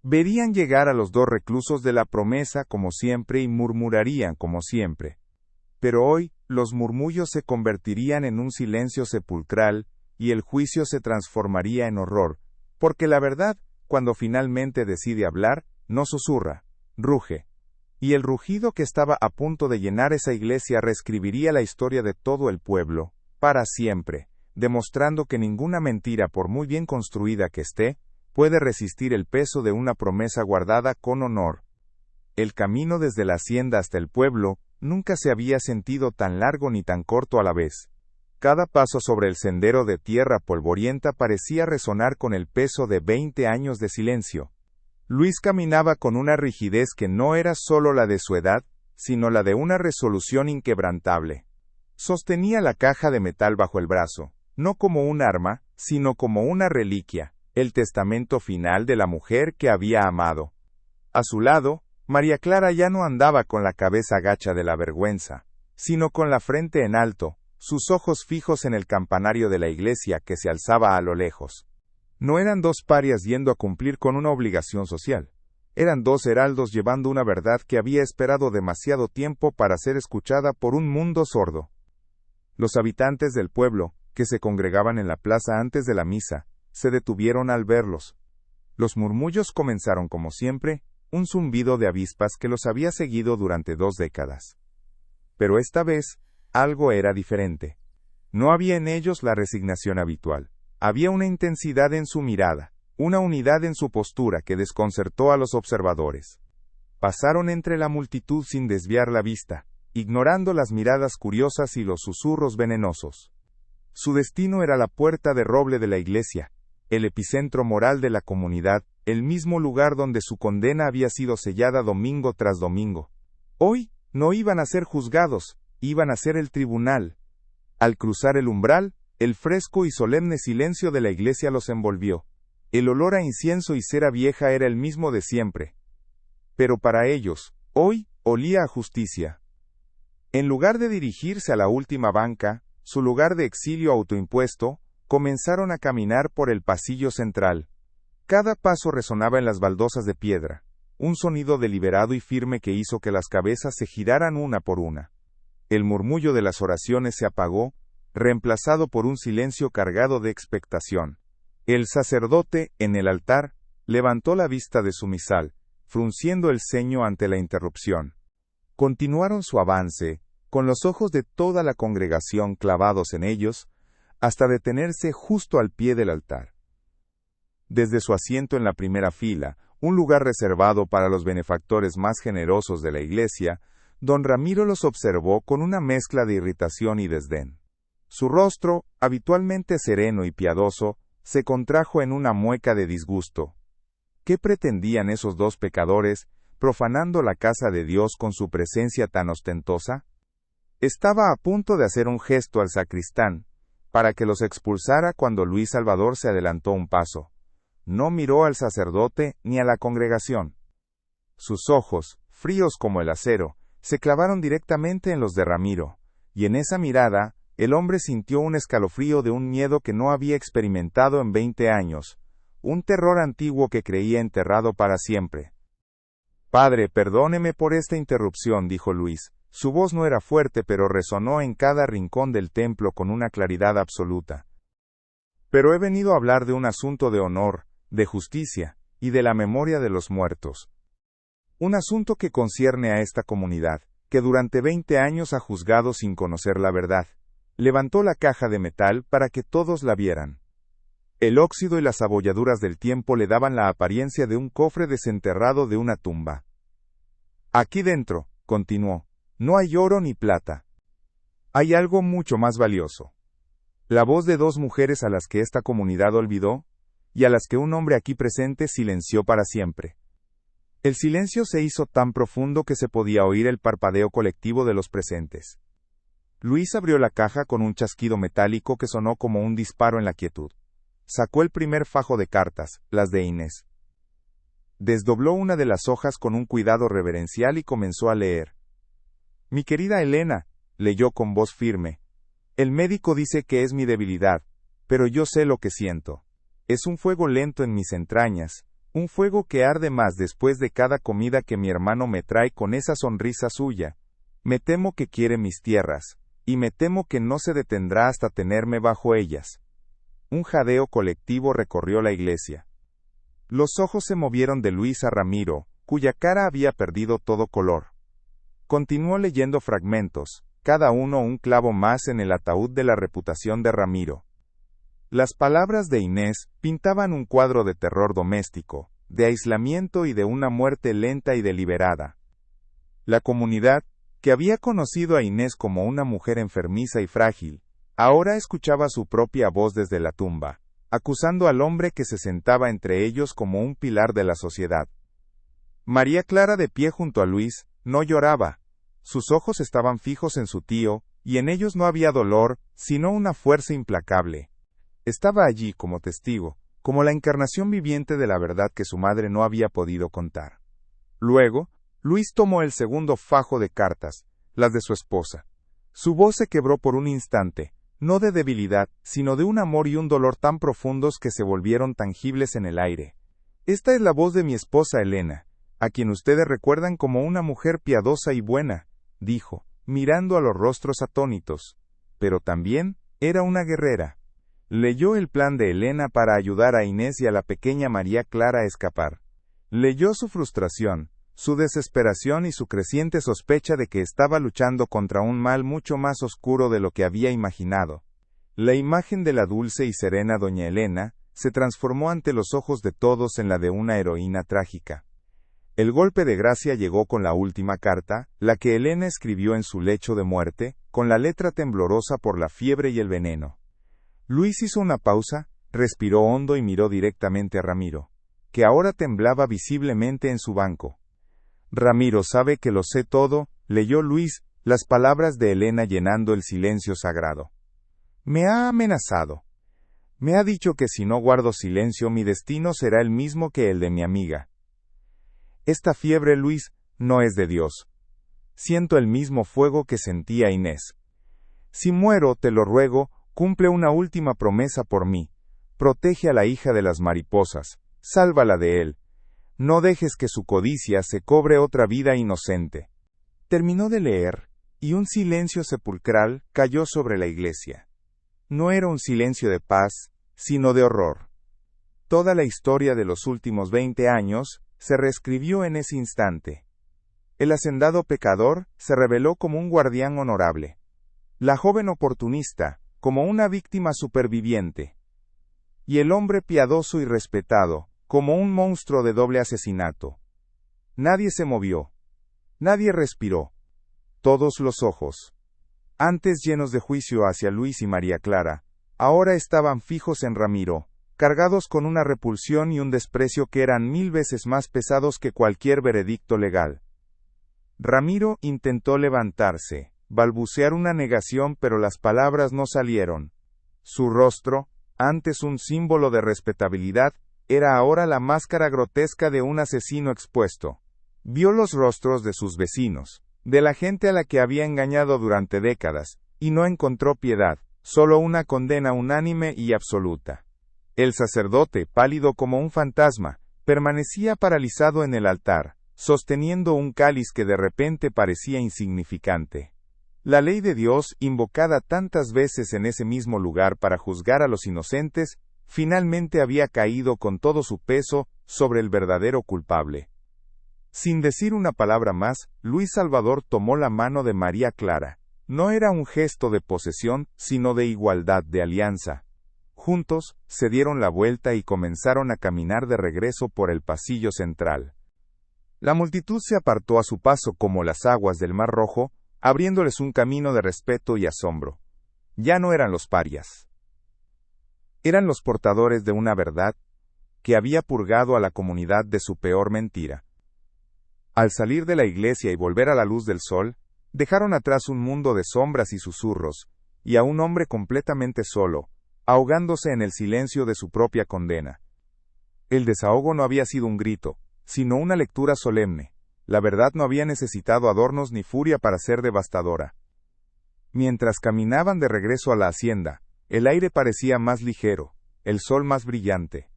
Verían llegar a los 2 reclusos de La Promesa como siempre y murmurarían como siempre. Pero hoy, los murmullos se convertirían en un silencio sepulcral, y el juicio se transformaría en horror, porque la verdad, cuando finalmente decide hablar, no susurra, ruge. Y el rugido que estaba a punto de llenar esa iglesia reescribiría la historia de todo el pueblo, para siempre, demostrando que ninguna mentira, por muy bien construida que esté, puede resistir el peso de una promesa guardada con honor. El camino desde la hacienda hasta el pueblo nunca se había sentido tan largo ni tan corto a la vez. Cada paso sobre el sendero de tierra polvorienta parecía resonar con el peso de 20 años de silencio. Luis caminaba con una rigidez que no era solo la de su edad, sino la de una resolución inquebrantable. Sostenía la caja de metal bajo el brazo, no como un arma, sino como una reliquia, el testamento final de la mujer que había amado. A su lado, María Clara ya no andaba con la cabeza gacha de la vergüenza, sino con la frente en alto, sus ojos fijos en el campanario de la iglesia que se alzaba a lo lejos. No eran 2 parias yendo a cumplir con una obligación social. Eran 2 heraldos llevando una verdad que había esperado demasiado tiempo para ser escuchada por un mundo sordo. Los habitantes del pueblo, que se congregaban en la plaza antes de la misa, se detuvieron al verlos. Los murmullos comenzaron como siempre, un zumbido de avispas que los había seguido durante 2 décadas. Pero esta vez, algo era diferente. No había en ellos la resignación habitual. Había una intensidad en su mirada, una unidad en su postura que desconcertó a los observadores. Pasaron entre la multitud sin desviar la vista, ignorando las miradas curiosas y los susurros venenosos. Su destino era la puerta de roble de la iglesia, el epicentro moral de la comunidad, el mismo lugar donde su condena había sido sellada domingo tras domingo. Hoy, no iban a ser juzgados, iban a ser el tribunal. Al cruzar el umbral, el fresco y solemne silencio de la iglesia los envolvió. El olor a incienso y cera vieja era el mismo de siempre. Pero para ellos, hoy, olía a justicia. En lugar de dirigirse a la última banca, su lugar de exilio autoimpuesto, comenzaron a caminar por el pasillo central. Cada paso resonaba en las baldosas de piedra, un sonido deliberado y firme que hizo que las cabezas se giraran una por una. El murmullo de las oraciones se apagó, reemplazado por un silencio cargado de expectación. El sacerdote, en el altar, levantó la vista de su misal, frunciendo el ceño ante la interrupción. Continuaron su avance, con los ojos de toda la congregación clavados en ellos, hasta detenerse justo al pie del altar. Desde su asiento en la primera fila, un lugar reservado para los benefactores más generosos de la iglesia, don Ramiro los observó con una mezcla de irritación y desdén. Su rostro, habitualmente sereno y piadoso, se contrajo en una mueca de disgusto. ¿Qué pretendían esos 2 pecadores, profanando la casa de Dios con su presencia tan ostentosa? Estaba a punto de hacer un gesto al sacristán, para que los expulsara cuando Luis Salvador se adelantó un paso. No miró al sacerdote ni a la congregación. Sus ojos, fríos como el acero, se clavaron directamente en los de Ramiro, y en esa mirada, el hombre sintió un escalofrío de un miedo que no había experimentado en 20 años, un terror antiguo que creía enterrado para siempre. Padre, perdóneme por esta interrupción, dijo Luis. Su voz no era fuerte, pero resonó en cada rincón del templo con una claridad absoluta. Pero he venido a hablar de un asunto de honor, de justicia, y de la memoria de los muertos. Un asunto que concierne a esta comunidad, que durante 20 años ha juzgado sin conocer la verdad. Levantó la caja de metal para que todos la vieran. El óxido y las abolladuras del tiempo le daban la apariencia de un cofre desenterrado de una tumba. Aquí dentro, continuó, no hay oro ni plata. Hay algo mucho más valioso. La voz de 2 mujeres a las que esta comunidad olvidó, y a las que un hombre aquí presente silenció para siempre. El silencio se hizo tan profundo que se podía oír el parpadeo colectivo de los presentes. Luis abrió la caja con un chasquido metálico que sonó como un disparo en la quietud. Sacó el primer fajo de cartas, las de Inés. Desdobló una de las hojas con un cuidado reverencial y comenzó a leer. Mi querida Elena, leyó con voz firme. El médico dice que es mi debilidad, pero yo sé lo que siento. Es un fuego lento en mis entrañas, un fuego que arde más después de cada comida que mi hermano me trae con esa sonrisa suya. Me temo que quiere mis tierras, y me temo que no se detendrá hasta tenerme bajo ellas. Un jadeo colectivo recorrió la iglesia. Los ojos se movieron de Luis a Ramiro, cuya cara había perdido todo color. Continuó leyendo fragmentos, cada uno un clavo más en el ataúd de la reputación de Ramiro. Las palabras de Inés pintaban un cuadro de terror doméstico, de aislamiento y de una muerte lenta y deliberada. La comunidad, que había conocido a Inés como una mujer enfermiza y frágil, ahora escuchaba su propia voz desde la tumba, acusando al hombre que se sentaba entre ellos como un pilar de la sociedad. María Clara, de pie junto a Luis, no lloraba. Sus ojos estaban fijos en su tío, y en ellos no había dolor, sino una fuerza implacable. Estaba allí como testigo, como la encarnación viviente de la verdad que su madre no había podido contar. Luego, Luis tomó el segundo fajo de cartas, las de su esposa. Su voz se quebró por un instante, no de debilidad, sino de un amor y un dolor tan profundos que se volvieron tangibles en el aire. Esta es la voz de mi esposa Elena, a quien ustedes recuerdan como una mujer piadosa y buena, dijo, mirando a los rostros atónitos. Pero también era una guerrera. Leyó el plan de Elena para ayudar a Inés y a la pequeña María Clara a escapar. Leyó su frustración, su desesperación y su creciente sospecha de que estaba luchando contra un mal mucho más oscuro de lo que había imaginado. La imagen de la dulce y serena doña Elena se transformó ante los ojos de todos en la de una heroína trágica. El golpe de gracia llegó con la última carta, la que Elena escribió en su lecho de muerte, con la letra temblorosa por la fiebre y el veneno. Luis hizo una pausa, respiró hondo y miró directamente a Ramiro, que ahora temblaba visiblemente en su banco. Ramiro sabe que lo sé todo, leyó Luis, las palabras de Elena llenando el silencio sagrado. Me ha amenazado. Me ha dicho que si no guardo silencio mi destino será el mismo que el de mi amiga. Esta fiebre, Luis, no es de Dios. Siento el mismo fuego que sentía Inés. Si muero, te lo ruego, cumple una última promesa por mí. Protege a la hija de las mariposas, sálvala de él. No dejes que su codicia se cobre otra vida inocente. Terminó de leer, y un silencio sepulcral cayó sobre la iglesia. No era un silencio de paz, sino de horror. Toda la historia de los últimos 20 años se reescribió en ese instante. El hacendado pecador se reveló como un guardián honorable. La joven oportunista, como una víctima superviviente. Y el hombre piadoso y respetado, como un monstruo de doble asesinato. Nadie se movió. Nadie respiró. Todos los ojos, antes llenos de juicio hacia Luis y María Clara, ahora estaban fijos en Ramiro, cargados con una repulsión y un desprecio que eran 1000 veces más pesados que cualquier veredicto legal. Ramiro intentó levantarse, balbucear una negación, pero las palabras no salieron. Su rostro, antes un símbolo de respetabilidad, era ahora la máscara grotesca de un asesino expuesto. Vio los rostros de sus vecinos, de la gente a la que había engañado durante décadas, y no encontró piedad, solo una condena unánime y absoluta. El sacerdote, pálido como un fantasma, permanecía paralizado en el altar, sosteniendo un cáliz que de repente parecía insignificante. La ley de Dios, invocada tantas veces en ese mismo lugar para juzgar a los inocentes, finalmente había caído con todo su peso sobre el verdadero culpable. Sin decir una palabra más, Luis Salvador tomó la mano de María Clara. No era un gesto de posesión, sino de igualdad, de alianza. Juntos, se dieron la vuelta y comenzaron a caminar de regreso por el pasillo central. La multitud se apartó a su paso como las aguas del Mar Rojo, abriéndoles un camino de respeto y asombro. Ya no eran los parias. Eran los portadores de una verdad que había purgado a la comunidad de su peor mentira. Al salir de la iglesia y volver a la luz del sol, dejaron atrás un mundo de sombras y susurros, y a un hombre completamente solo, ahogándose en el silencio de su propia condena. El desahogo no había sido un grito, sino una lectura solemne. La verdad no había necesitado adornos ni furia para ser devastadora. Mientras caminaban de regreso a la hacienda, el aire parecía más ligero, el sol más brillante.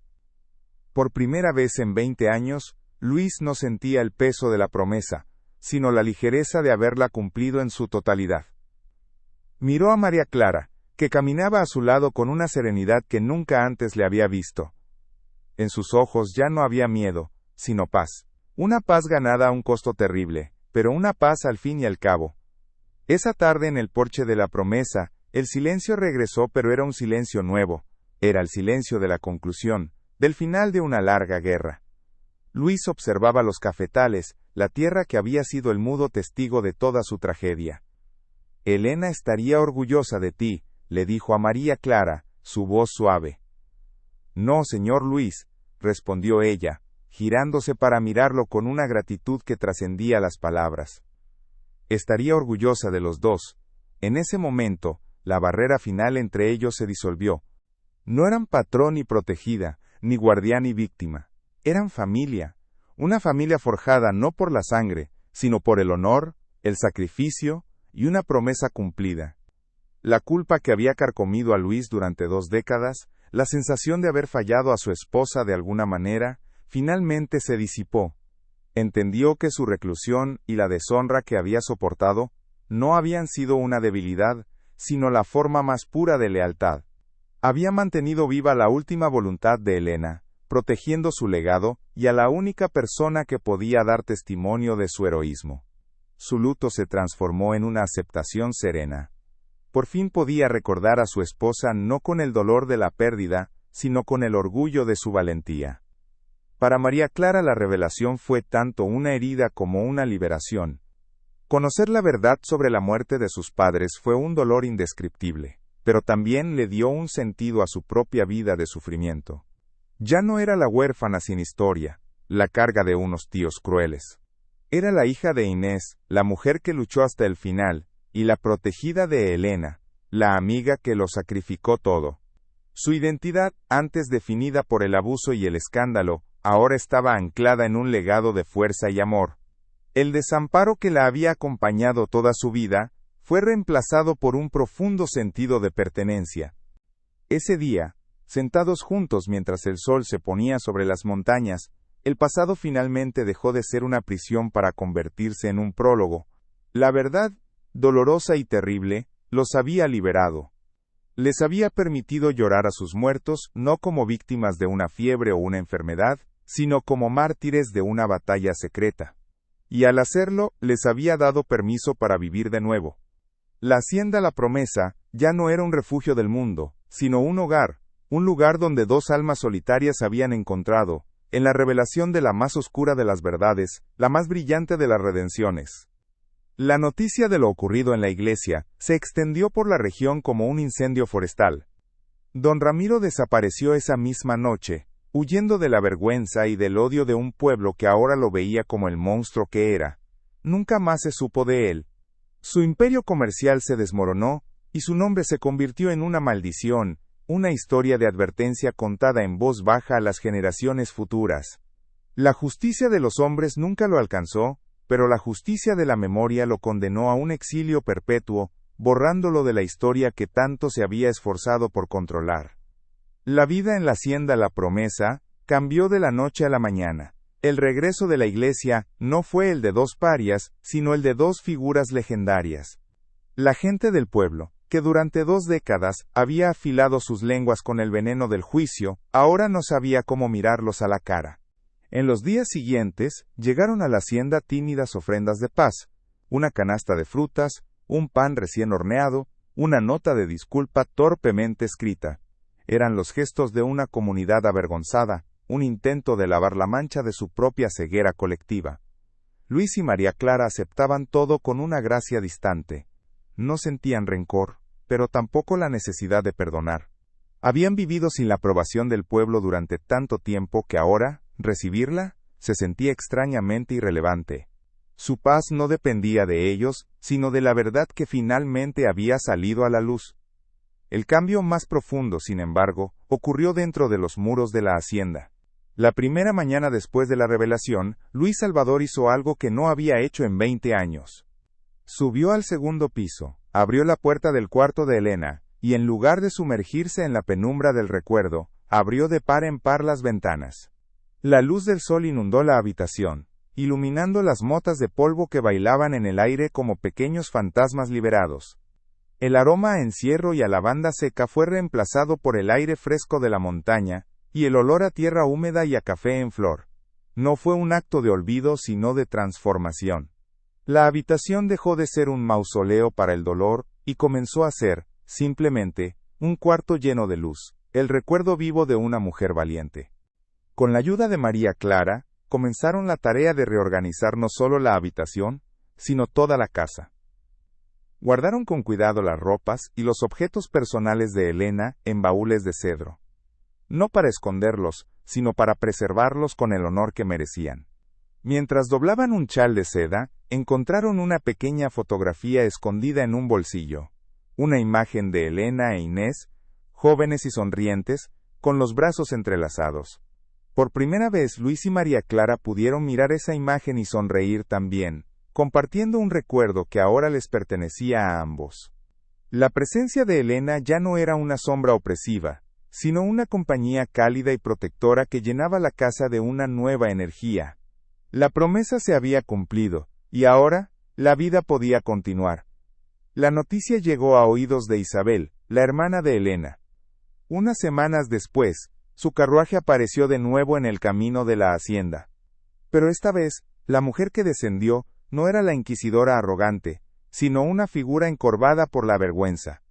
Por primera vez en 20 años, Luis no sentía el peso de la promesa, sino la ligereza de haberla cumplido en su totalidad. Miró a María Clara, que caminaba a su lado con una serenidad que nunca antes le había visto. En sus ojos ya no había miedo, sino paz. Una paz ganada a un costo terrible, pero una paz al fin y al cabo. Esa tarde en el porche de la promesa, el silencio regresó, pero era un silencio nuevo. Era el silencio de la conclusión, del final de una larga guerra. Luis observaba los cafetales, la tierra que había sido el mudo testigo de toda su tragedia. Elena estaría orgullosa de ti, le dijo a María Clara, su voz suave. No, señor Luis, respondió ella, girándose para mirarlo con una gratitud que trascendía las palabras. Estaría orgullosa de los dos. En ese momento, la barrera final entre ellos se disolvió. No eran patrón y protegida, ni guardián y víctima. Eran familia, una familia forjada no por la sangre, sino por el honor, el sacrificio y una promesa cumplida. La culpa que había carcomido a Luis durante 2 décadas, la sensación de haber fallado a su esposa de alguna manera, finalmente se disipó. Entendió que su reclusión y la deshonra que había soportado no habían sido una debilidad, sino la forma más pura de lealtad. Había mantenido viva la última voluntad de Elena, protegiendo su legado y a la única persona que podía dar testimonio de su heroísmo. Su luto se transformó en una aceptación serena. Por fin podía recordar a su esposa no con el dolor de la pérdida, sino con el orgullo de su valentía. Para María Clara la revelación fue tanto una herida como una liberación. Conocer la verdad sobre la muerte de sus padres fue un dolor indescriptible, pero también le dio un sentido a su propia vida de sufrimiento. Ya no era la huérfana sin historia, la carga de unos tíos crueles. Era la hija de Inés, la mujer que luchó hasta el final, y la protegida de Elena, la amiga que lo sacrificó todo. Su identidad, antes definida por el abuso y el escándalo, ahora estaba anclada en un legado de fuerza y amor. El desamparo que la había acompañado toda su vida, fue reemplazado por un profundo sentido de pertenencia. Ese día, sentados juntos mientras el sol se ponía sobre las montañas, el pasado finalmente dejó de ser una prisión para convertirse en un prólogo. La verdad, dolorosa y terrible, los había liberado. Les había permitido llorar a sus muertos, no como víctimas de una fiebre o una enfermedad, sino como mártires de una batalla secreta. Y al hacerlo, les había dado permiso para vivir de nuevo. La hacienda La Promesa ya no era un refugio del mundo, sino un hogar, un lugar donde 2 almas solitarias habían encontrado, en la revelación de la más oscura de las verdades, la más brillante de las redenciones. La noticia de lo ocurrido en la iglesia se extendió por la región como un incendio forestal. Don Ramiro desapareció esa misma noche, huyendo de la vergüenza y del odio de un pueblo que ahora lo veía como el monstruo que era. Nunca más se supo de él. Su imperio comercial se desmoronó, y su nombre se convirtió en una maldición, una historia de advertencia contada en voz baja a las generaciones futuras. La justicia de los hombres nunca lo alcanzó, pero la justicia de la memoria lo condenó a un exilio perpetuo, borrándolo de la historia que tanto se había esforzado por controlar. La vida en la hacienda La Promesa cambió de la noche a la mañana. El regreso de la iglesia no fue el de dos parias, sino el de dos figuras legendarias. La gente del pueblo, que durante 2 décadas había afilado sus lenguas con el veneno del juicio, ahora no sabía cómo mirarlos a la cara. En los días siguientes, llegaron a la hacienda tímidas ofrendas de paz, una canasta de frutas, un pan recién horneado, una nota de disculpa torpemente escrita. Eran los gestos de una comunidad avergonzada, un intento de lavar la mancha de su propia ceguera colectiva. Luis y María Clara aceptaban todo con una gracia distante. No sentían rencor, pero tampoco la necesidad de perdonar. Habían vivido sin la aprobación del pueblo durante tanto tiempo que ahora, recibirla, se sentía extrañamente irrelevante. Su paz no dependía de ellos, sino de la verdad que finalmente había salido a la luz. El cambio más profundo, sin embargo, ocurrió dentro de los muros de la hacienda. La primera mañana después de la revelación, Luis Salvador hizo algo que no había hecho en 20 años. Subió al segundo piso, abrió la puerta del cuarto de Elena, y en lugar de sumergirse en la penumbra del recuerdo, abrió de par en par las ventanas. La luz del sol inundó la habitación, iluminando las motas de polvo que bailaban en el aire como pequeños fantasmas liberados. El aroma a encierro y a lavanda seca fue reemplazado por el aire fresco de la montaña, y el olor a tierra húmeda y a café en flor. No fue un acto de olvido sino de transformación. La habitación dejó de ser un mausoleo para el dolor, y comenzó a ser, simplemente, un cuarto lleno de luz, el recuerdo vivo de una mujer valiente. Con la ayuda de María Clara, comenzaron la tarea de reorganizar no solo la habitación, sino toda la casa. Guardaron con cuidado las ropas y los objetos personales de Elena en baúles de cedro. No para esconderlos, sino para preservarlos con el honor que merecían. Mientras doblaban un chal de seda, encontraron una pequeña fotografía escondida en un bolsillo. Una imagen de Elena e Inés, jóvenes y sonrientes, con los brazos entrelazados. Por primera vez Luis y María Clara pudieron mirar esa imagen y sonreír también, compartiendo un recuerdo que ahora les pertenecía a ambos. La presencia de Elena ya no era una sombra opresiva, sino una compañía cálida y protectora que llenaba la casa de una nueva energía. La promesa se había cumplido, y ahora, la vida podía continuar. La noticia llegó a oídos de Isabel, la hermana de Elena. Unas semanas después, su carruaje apareció de nuevo en el camino de la hacienda. Pero esta vez, la mujer que descendió no era la inquisidora arrogante, sino una figura encorvada por la vergüenza.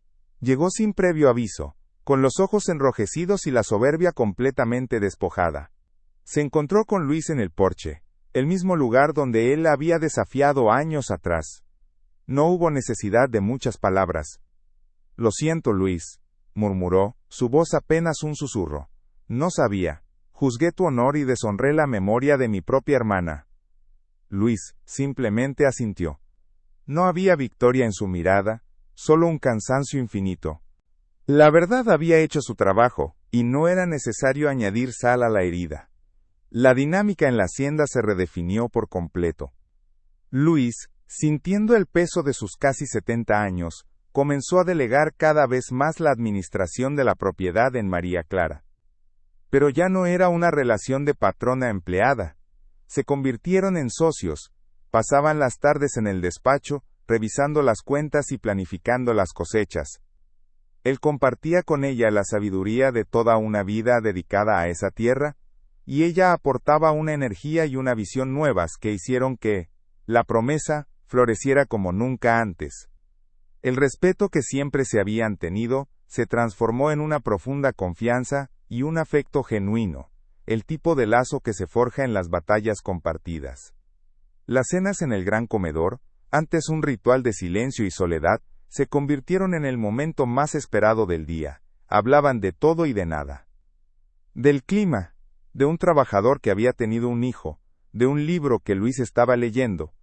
Llegó sin previo aviso, con los ojos enrojecidos y la soberbia completamente despojada. Se encontró con Luis en el porche, el mismo lugar donde él la había desafiado años atrás. No hubo necesidad de muchas palabras. «Lo siento, Luis», murmuró, su voz apenas un susurro. «No sabía. Juzgué tu honor y deshonré la memoria de mi propia hermana». Luis simplemente asintió. No había victoria en su mirada, solo un cansancio infinito. La verdad había hecho su trabajo, y no era necesario añadir sal a la herida. La dinámica en la hacienda se redefinió por completo. Luis, sintiendo el peso de sus casi 70 años, comenzó a delegar cada vez más la administración de la propiedad en María Clara. Pero ya no era una relación de patrona-empleada. Se convirtieron en socios, pasaban las tardes en el despacho, revisando las cuentas y planificando las cosechas. Él compartía con ella la sabiduría de toda una vida dedicada a esa tierra, y ella aportaba una energía y una visión nuevas que hicieron que la promesa floreciera como nunca antes. El respeto que siempre se habían tenido se transformó en una profunda confianza y un afecto genuino, el tipo de lazo que se forja en las batallas compartidas. Las cenas en el gran comedor, antes un ritual de silencio y soledad, se convirtieron en el momento más esperado del día. Hablaban de todo y de nada. Del clima, de un trabajador que había tenido un hijo, de un libro que Luis estaba leyendo.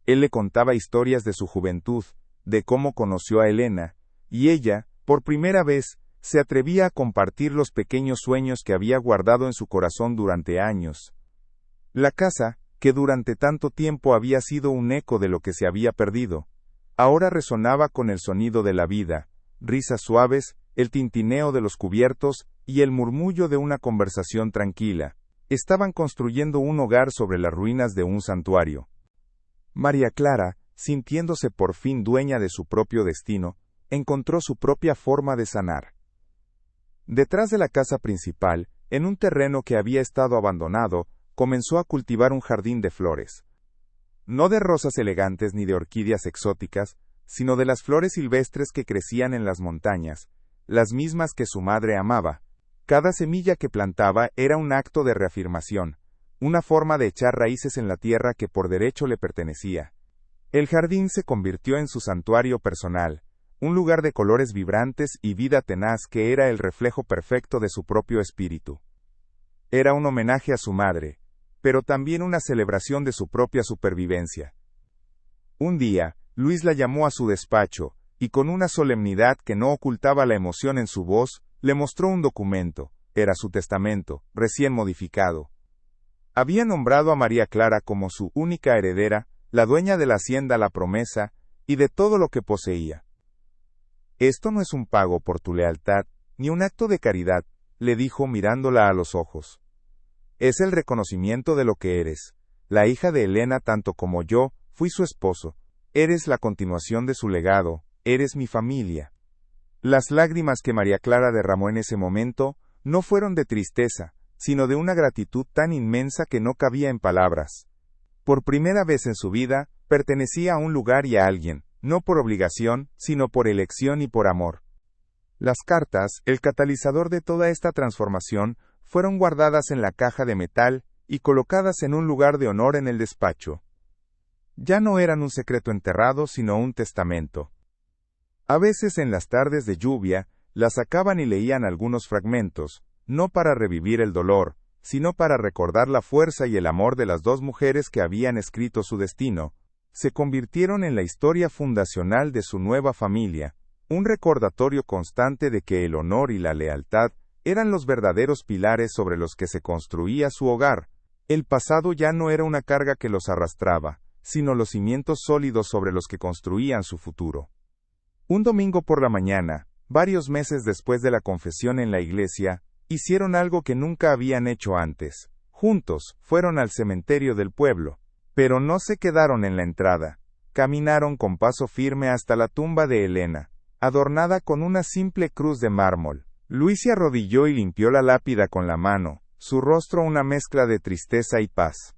Él le contaba historias de su juventud, de cómo conoció a Elena, y ella, por primera vez, se atrevía a compartir los pequeños sueños que había guardado en su corazón durante años. La casa, que durante tanto tiempo había sido un eco de lo que se había perdido, ahora resonaba con el sonido de la vida, risas suaves, el tintineo de los cubiertos y el murmullo de una conversación tranquila. Estaban construyendo un hogar sobre las ruinas de un santuario. María Clara, sintiéndose por fin dueña de su propio destino, encontró su propia forma de sanar. Detrás de la casa principal, en un terreno que había estado abandonado, comenzó a cultivar un jardín de flores. No de rosas elegantes ni de orquídeas exóticas, sino de las flores silvestres que crecían en las montañas, las mismas que su madre amaba. Cada semilla que plantaba era un acto de reafirmación, una forma de echar raíces en la tierra que por derecho le pertenecía. El jardín se convirtió en su santuario personal, un lugar de colores vibrantes y vida tenaz que era el reflejo perfecto de su propio espíritu. Era un homenaje a su madre, pero también una celebración de su propia supervivencia. Un día, Luis la llamó a su despacho, y con una solemnidad que no ocultaba la emoción en su voz, le mostró un documento. Era su testamento, recién modificado. Había nombrado a María Clara como su única heredera, la dueña de la hacienda La Promesa, y de todo lo que poseía. «Esto no es un pago por tu lealtad, ni un acto de caridad», le dijo mirándola a los ojos. «Es el reconocimiento de lo que eres. La hija de Elena tanto como yo, fui su esposo. Eres la continuación de su legado, eres mi familia». Las lágrimas que María Clara derramó en ese momento, no fueron de tristeza, sino de una gratitud tan inmensa que no cabía en palabras. Por primera vez en su vida, pertenecía a un lugar y a alguien, no por obligación, sino por elección y por amor. Las cartas, el catalizador de toda esta transformación, fueron guardadas en la caja de metal y colocadas en un lugar de honor en el despacho. Ya no eran un secreto enterrado, sino un testamento. A veces en las tardes de lluvia, las sacaban y leían algunos fragmentos, no para revivir el dolor, sino para recordar la fuerza y el amor de las dos mujeres que habían escrito su destino. Se convirtieron en la historia fundacional de su nueva familia, un recordatorio constante de que el honor y la lealtad eran los verdaderos pilares sobre los que se construía su hogar. El pasado ya no era una carga que los arrastraba, sino los cimientos sólidos sobre los que construían su futuro. Un domingo por la mañana, varios meses después de la confesión en la iglesia, hicieron algo que nunca habían hecho antes. Juntos, fueron al cementerio del pueblo. Pero no se quedaron en la entrada. Caminaron con paso firme hasta la tumba de Elena, adornada con una simple cruz de mármol. Luis se arrodilló y limpió la lápida con la mano, su rostro una mezcla de tristeza y paz.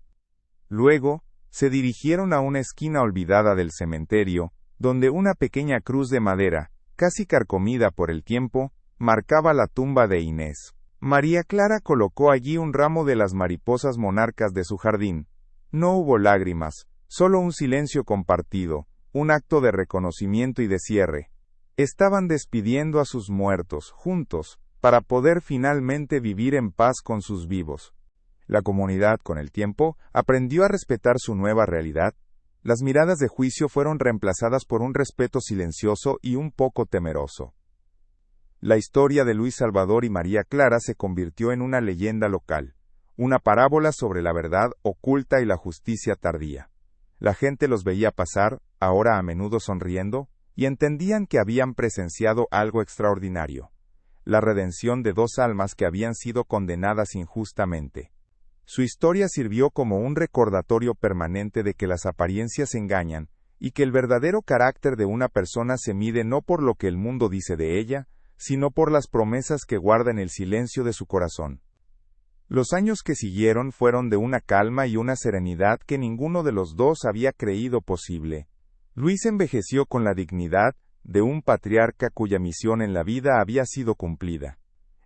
Luego, se dirigieron a una esquina olvidada del cementerio, donde una pequeña cruz de madera, casi carcomida por el tiempo, marcaba la tumba de Inés. María Clara colocó allí un ramo de las mariposas monarcas de su jardín. No hubo lágrimas, solo un silencio compartido, un acto de reconocimiento y de cierre. Estaban despidiendo a sus muertos, juntos, para poder finalmente vivir en paz con sus vivos. La comunidad, con el tiempo, aprendió a respetar su nueva realidad. Las miradas de juicio fueron reemplazadas por un respeto silencioso y un poco temeroso. La historia de Luis Salvador y María Clara se convirtió en una leyenda local, una parábola sobre la verdad oculta y la justicia tardía. La gente los veía pasar, ahora a menudo sonriendo, y entendían que habían presenciado algo extraordinario: la redención de dos almas que habían sido condenadas injustamente. Su historia sirvió como un recordatorio permanente de que las apariencias engañan, y que el verdadero carácter de una persona se mide no por lo que el mundo dice de ella, sino por las promesas que guarda en el silencio de su corazón. Los años que siguieron fueron de una calma y una serenidad que ninguno de los dos había creído posible. Luis envejeció con la dignidad de un patriarca cuya misión en la vida había sido cumplida.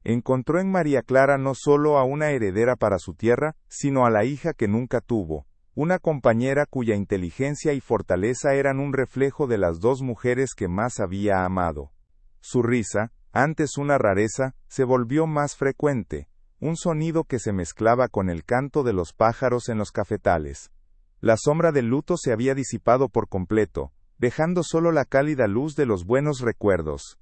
Encontró en María Clara no solo a una heredera para su tierra, sino a la hija que nunca tuvo, una compañera cuya inteligencia y fortaleza eran un reflejo de las dos mujeres que más había amado. Su risa, antes una rareza, se volvió más frecuente, un sonido que se mezclaba con el canto de los pájaros en los cafetales. La sombra del luto se había disipado por completo, dejando solo la cálida luz de los buenos recuerdos.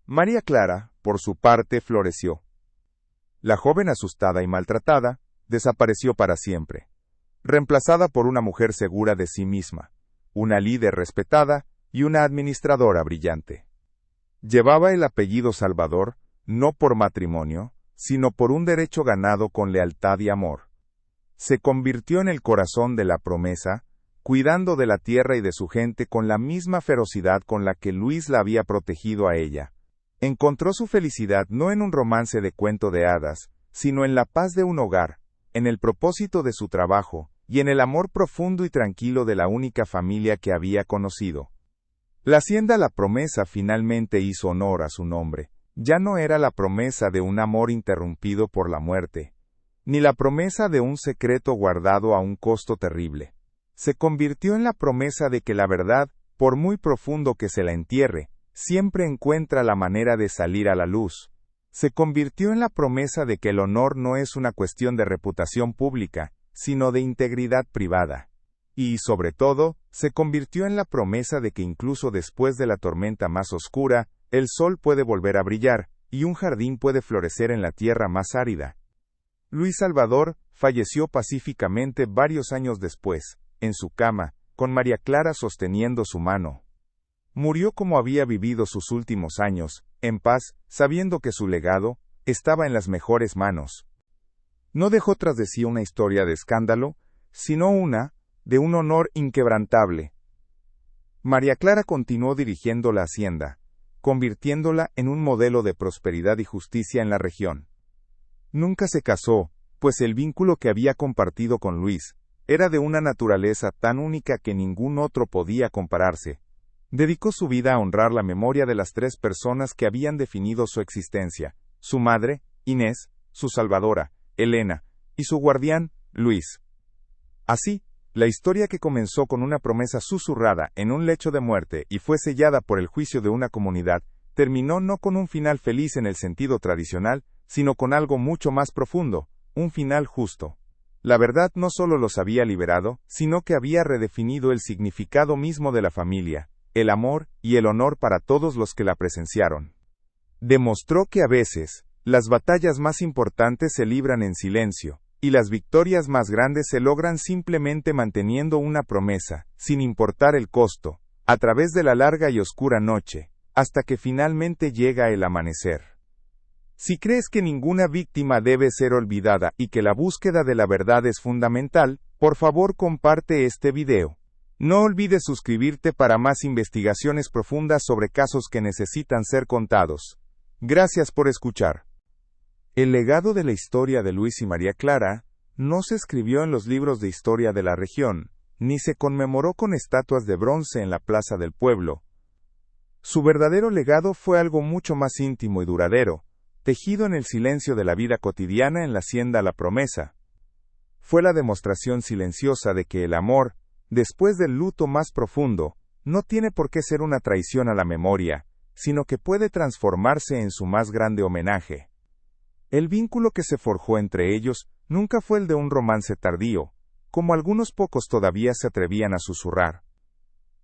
María Clara, por su parte, floreció. La joven asustada y maltratada, desapareció para siempre, reemplazada por una mujer segura de sí misma, una líder respetada y una administradora brillante. Llevaba el apellido Salvador, no por matrimonio, sino por un derecho ganado con lealtad y amor. Se convirtió en el corazón de la promesa, cuidando de la tierra y de su gente con la misma ferocidad con la que Luis la había protegido a ella. Encontró su felicidad no en un romance de cuento de hadas, sino en la paz de un hogar, en el propósito de su trabajo, y en el amor profundo y tranquilo de la única familia que había conocido. La hacienda La Promesa finalmente hizo honor a su nombre. Ya no era la promesa de un amor interrumpido por la muerte, ni la promesa de un secreto guardado a un costo terrible. Se convirtió en la promesa de que la verdad, por muy profundo que se la entierre, siempre encuentra la manera de salir a la luz. Se convirtió en la promesa de que el honor no es una cuestión de reputación pública, sino de integridad privada. Y, sobre todo, se convirtió en la promesa de que incluso después de la tormenta más oscura, el sol puede volver a brillar, y un jardín puede florecer en la tierra más árida. Luis Salvador falleció pacíficamente varios años después, en su cama, con María Clara sosteniendo su mano. Murió como había vivido sus últimos años, en paz, sabiendo que su legado estaba en las mejores manos. No dejó tras de sí una historia de escándalo, sino una de un honor inquebrantable. María Clara continuó dirigiendo la hacienda, convirtiéndola en un modelo de prosperidad y justicia en la región. Nunca se casó, pues el vínculo que había compartido con Luis era de una naturaleza tan única que ningún otro podía compararse. Dedicó su vida a honrar la memoria de las tres personas que habían definido su existencia: su madre, Inés, su salvadora, Elena, y su guardián, Luis. Así, la historia que comenzó con una promesa susurrada en un lecho de muerte y fue sellada por el juicio de una comunidad, terminó no con un final feliz en el sentido tradicional, sino con algo mucho más profundo, un final justo. La verdad no solo los había liberado, sino que había redefinido el significado mismo de la familia, el amor y el honor para todos los que la presenciaron. Demostró que a veces, las batallas más importantes se libran en silencio, y las victorias más grandes se logran simplemente manteniendo una promesa, sin importar el costo, a través de la larga y oscura noche, hasta que finalmente llega el amanecer. Si crees que ninguna víctima debe ser olvidada y que la búsqueda de la verdad es fundamental, por favor comparte este video. No olvides suscribirte para más investigaciones profundas sobre casos que necesitan ser contados. Gracias por escuchar. El legado de la historia de Luis y María Clara no se escribió en los libros de historia de la región, ni se conmemoró con estatuas de bronce en la plaza del pueblo. Su verdadero legado fue algo mucho más íntimo y duradero, tejido en el silencio de la vida cotidiana en la hacienda La Promesa. Fue la demostración silenciosa de que el amor, después del luto más profundo, no tiene por qué ser una traición a la memoria, sino que puede transformarse en su más grande homenaje. El vínculo que se forjó entre ellos nunca fue el de un romance tardío, como algunos pocos todavía se atrevían a susurrar.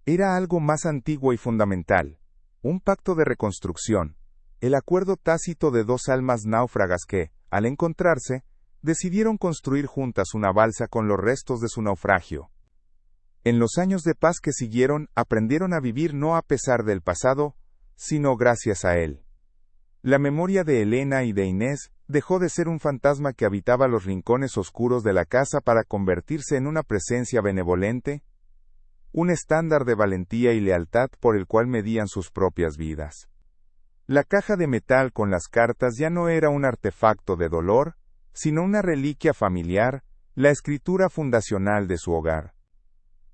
Era algo más antiguo y fundamental, un pacto de reconstrucción, el acuerdo tácito de dos almas náufragas que, al encontrarse, decidieron construir juntas una balsa con los restos de su naufragio. En los años de paz que siguieron, aprendieron a vivir no a pesar del pasado, sino gracias a él. La memoria de Elena y de Inés dejó de ser un fantasma que habitaba los rincones oscuros de la casa para convertirse en una presencia benevolente, un estándar de valentía y lealtad por el cual medían sus propias vidas. La caja de metal con las cartas ya no era un artefacto de dolor, sino una reliquia familiar, la escritura fundacional de su hogar.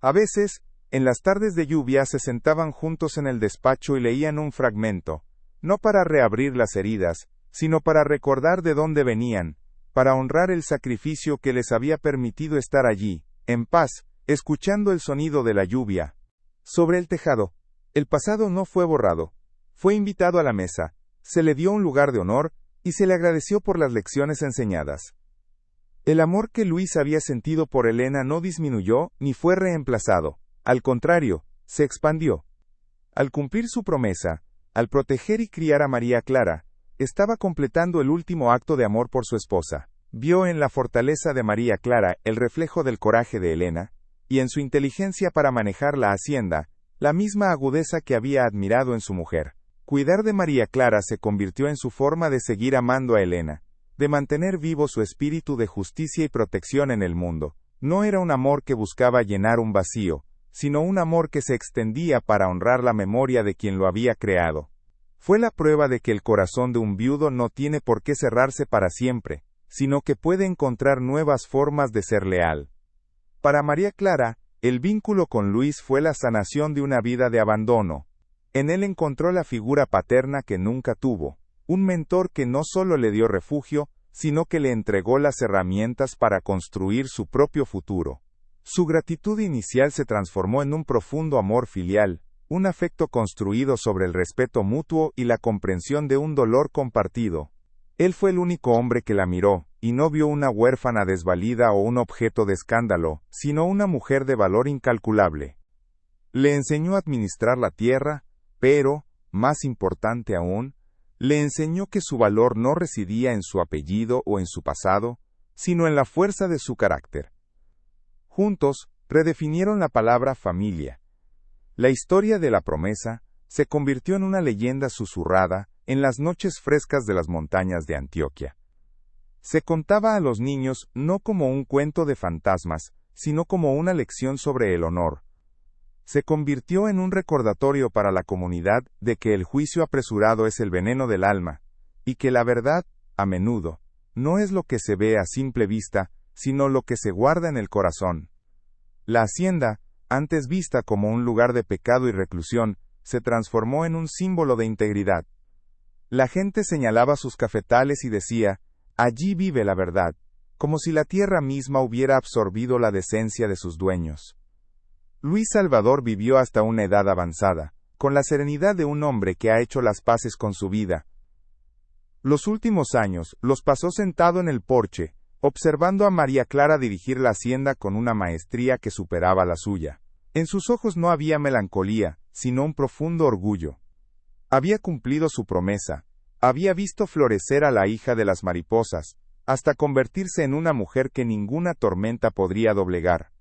A veces, en las tardes de lluvia se sentaban juntos en el despacho y leían un fragmento, no para reabrir las heridas, sino para recordar de dónde venían, para honrar el sacrificio que les había permitido estar allí, en paz, escuchando el sonido de la lluvia. Sobre el tejado, el pasado no fue borrado, fue invitado a la mesa, se le dio un lugar de honor, y se le agradeció por las lecciones enseñadas. El amor que Luis había sentido por Elena no disminuyó ni fue reemplazado, al contrario, se expandió. Al cumplir su promesa, al proteger y criar a María Clara, estaba completando el último acto de amor por su esposa. Vio en la fortaleza de María Clara el reflejo del coraje de Elena, y en su inteligencia para manejar la hacienda, la misma agudeza que había admirado en su mujer. Cuidar de María Clara se convirtió en su forma de seguir amando a Elena, de mantener vivo su espíritu de justicia y protección en el mundo. No era un amor que buscaba llenar un vacío, sino un amor que se extendía para honrar la memoria de quien lo había creado. Fue la prueba de que el corazón de un viudo no tiene por qué cerrarse para siempre, sino que puede encontrar nuevas formas de ser leal. Para María Clara, el vínculo con Luis fue la sanación de una vida de abandono. En él encontró la figura paterna que nunca tuvo, un mentor que no solo le dio refugio, sino que le entregó las herramientas para construir su propio futuro. Su gratitud inicial se transformó en un profundo amor filial, un afecto construido sobre el respeto mutuo y la comprensión de un dolor compartido. Él fue el único hombre que la miró, y no vio una huérfana desvalida o un objeto de escándalo, sino una mujer de valor incalculable. Le enseñó a administrar la tierra, pero, más importante aún, le enseñó que su valor no residía en su apellido o en su pasado, sino en la fuerza de su carácter. Juntos, redefinieron la palabra familia. La historia de la promesa se convirtió en una leyenda susurrada en las noches frescas de las montañas de Antioquia. Se contaba a los niños no como un cuento de fantasmas, sino como una lección sobre el honor. Se convirtió en un recordatorio para la comunidad de que el juicio apresurado es el veneno del alma, y que la verdad, a menudo, no es lo que se ve a simple vista, sino lo que se guarda en el corazón. La hacienda, antes vista como un lugar de pecado y reclusión, se transformó en un símbolo de integridad. La gente señalaba sus cafetales y decía, allí vive la verdad, como si la tierra misma hubiera absorbido la decencia de sus dueños. Luis Salvador vivió hasta una edad avanzada, con la serenidad de un hombre que ha hecho las paces con su vida. Los últimos años los pasó sentado en el porche, observando a María Clara dirigir la hacienda con una maestría que superaba la suya. En sus ojos no había melancolía, sino un profundo orgullo. Había cumplido su promesa, había visto florecer a la hija de las mariposas, hasta convertirse en una mujer que ninguna tormenta podría doblegar.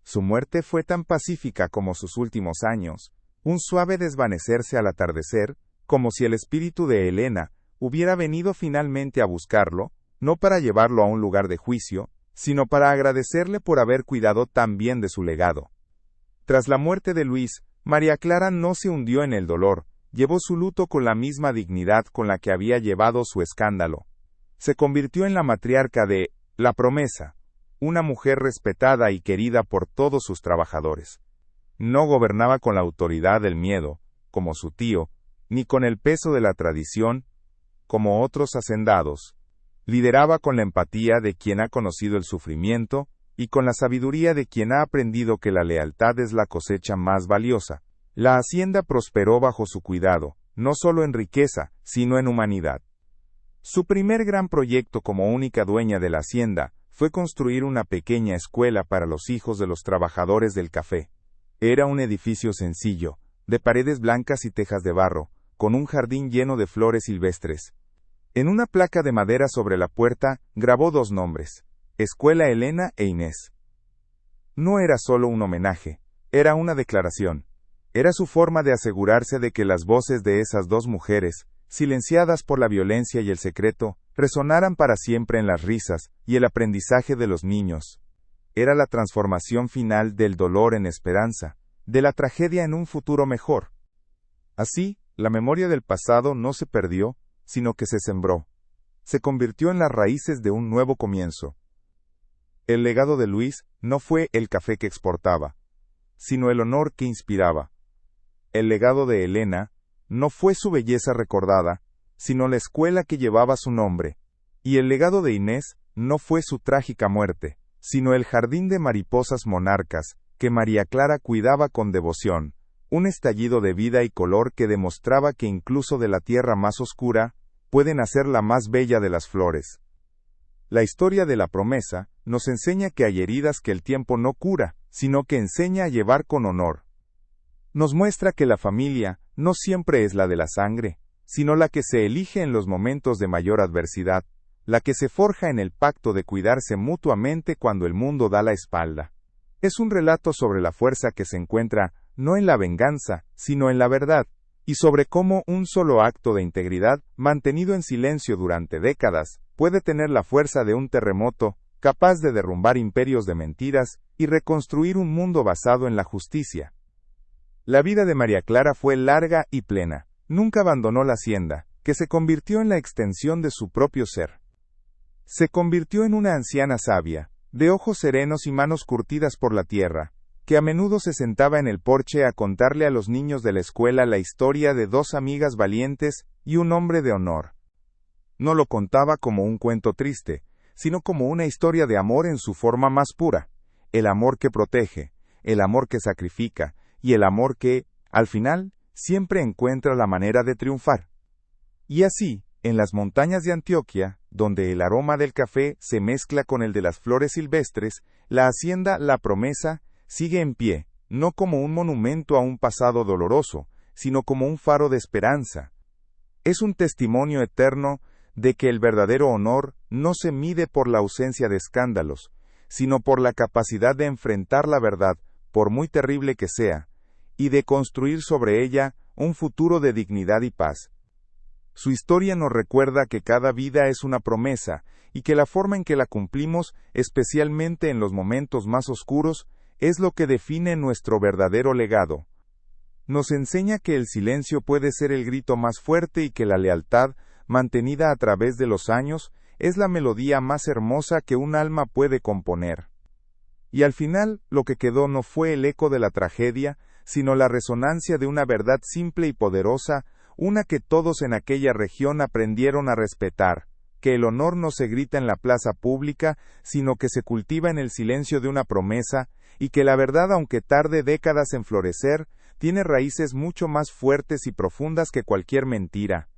Su muerte fue tan pacífica como sus últimos años, un suave desvanecerse al atardecer, como si el espíritu de Elena hubiera venido finalmente a buscarlo, no para llevarlo a un lugar de juicio, sino para agradecerle por haber cuidado tan bien de su legado. Tras la muerte de Luis, María Clara no se hundió en el dolor, llevó su luto con la misma dignidad con la que había llevado su escándalo. Se convirtió en la matriarca de La Promesa, una mujer respetada y querida por todos sus trabajadores. No gobernaba con la autoridad del miedo, como su tío, ni con el peso de la tradición, como otros hacendados. Lideraba con la empatía de quien ha conocido el sufrimiento, y con la sabiduría de quien ha aprendido que la lealtad es la cosecha más valiosa. La hacienda prosperó bajo su cuidado, no solo en riqueza, sino en humanidad. Su primer gran proyecto como única dueña de la hacienda fue construir una pequeña escuela para los hijos de los trabajadores del café. Era un edificio sencillo, de paredes blancas y tejas de barro, con un jardín lleno de flores silvestres. En una placa de madera sobre la puerta, grabó dos nombres: Escuela Elena e Inés. No era solo un homenaje, era una declaración. Era su forma de asegurarse de que las voces de esas dos mujeres, silenciadas por la violencia y el secreto, resonaran para siempre en las risas y el aprendizaje de los niños. Era la transformación final del dolor en esperanza, de la tragedia en un futuro mejor. Así, la memoria del pasado no se perdió, sino que se sembró. Se convirtió en las raíces de un nuevo comienzo. El legado de Luis no fue el café que exportaba, sino el honor que inspiraba. El legado de Elena no fue su belleza recordada, sino la escuela que llevaba su nombre. Y el legado de Inés no fue su trágica muerte, sino el jardín de mariposas monarcas que María Clara cuidaba con devoción, un estallido de vida y color que demostraba que incluso de la tierra más oscura, puede nacer la más bella de las flores. La historia de la promesa nos enseña que hay heridas que el tiempo no cura, sino que enseña a llevar con honor. Nos muestra que la familia no siempre es la de la sangre, sino la que se elige en los momentos de mayor adversidad, la que se forja en el pacto de cuidarse mutuamente cuando el mundo da la espalda. Es un relato sobre la fuerza que se encuentra no en la venganza, sino en la verdad, y sobre cómo un solo acto de integridad, mantenido en silencio durante décadas, puede tener la fuerza de un terremoto, capaz de derrumbar imperios de mentiras y reconstruir un mundo basado en la justicia. La vida de María Clara fue larga y plena. Nunca abandonó la hacienda, que se convirtió en la extensión de su propio ser. Se convirtió en una anciana sabia, de ojos serenos y manos curtidas por la tierra, que a menudo se sentaba en el porche a contarle a los niños de la escuela la historia de dos amigas valientes y un hombre de honor. No lo contaba como un cuento triste, sino como una historia de amor en su forma más pura, el amor que protege, el amor que sacrifica, y el amor que, al final, siempre encuentra la manera de triunfar. Y así, en las montañas de Antioquia, donde el aroma del café se mezcla con el de las flores silvestres, la hacienda La Promesa sigue en pie, no como un monumento a un pasado doloroso, sino como un faro de esperanza. Es un testimonio eterno de que el verdadero honor no se mide por la ausencia de escándalos, sino por la capacidad de enfrentar la verdad, por muy terrible que sea, y de construir sobre ella un futuro de dignidad y paz. Su historia nos recuerda que cada vida es una promesa, y que la forma en que la cumplimos, especialmente en los momentos más oscuros, es lo que define nuestro verdadero legado. Nos enseña que el silencio puede ser el grito más fuerte y que la lealtad, mantenida a través de los años, es la melodía más hermosa que un alma puede componer. Y al final, lo que quedó no fue el eco de la tragedia, sino la resonancia de una verdad simple y poderosa, una que todos en aquella región aprendieron a respetar, que el honor no se grita en la plaza pública, sino que se cultiva en el silencio de una promesa, y que la verdad, aunque tarde décadas en florecer, tiene raíces mucho más fuertes y profundas que cualquier mentira.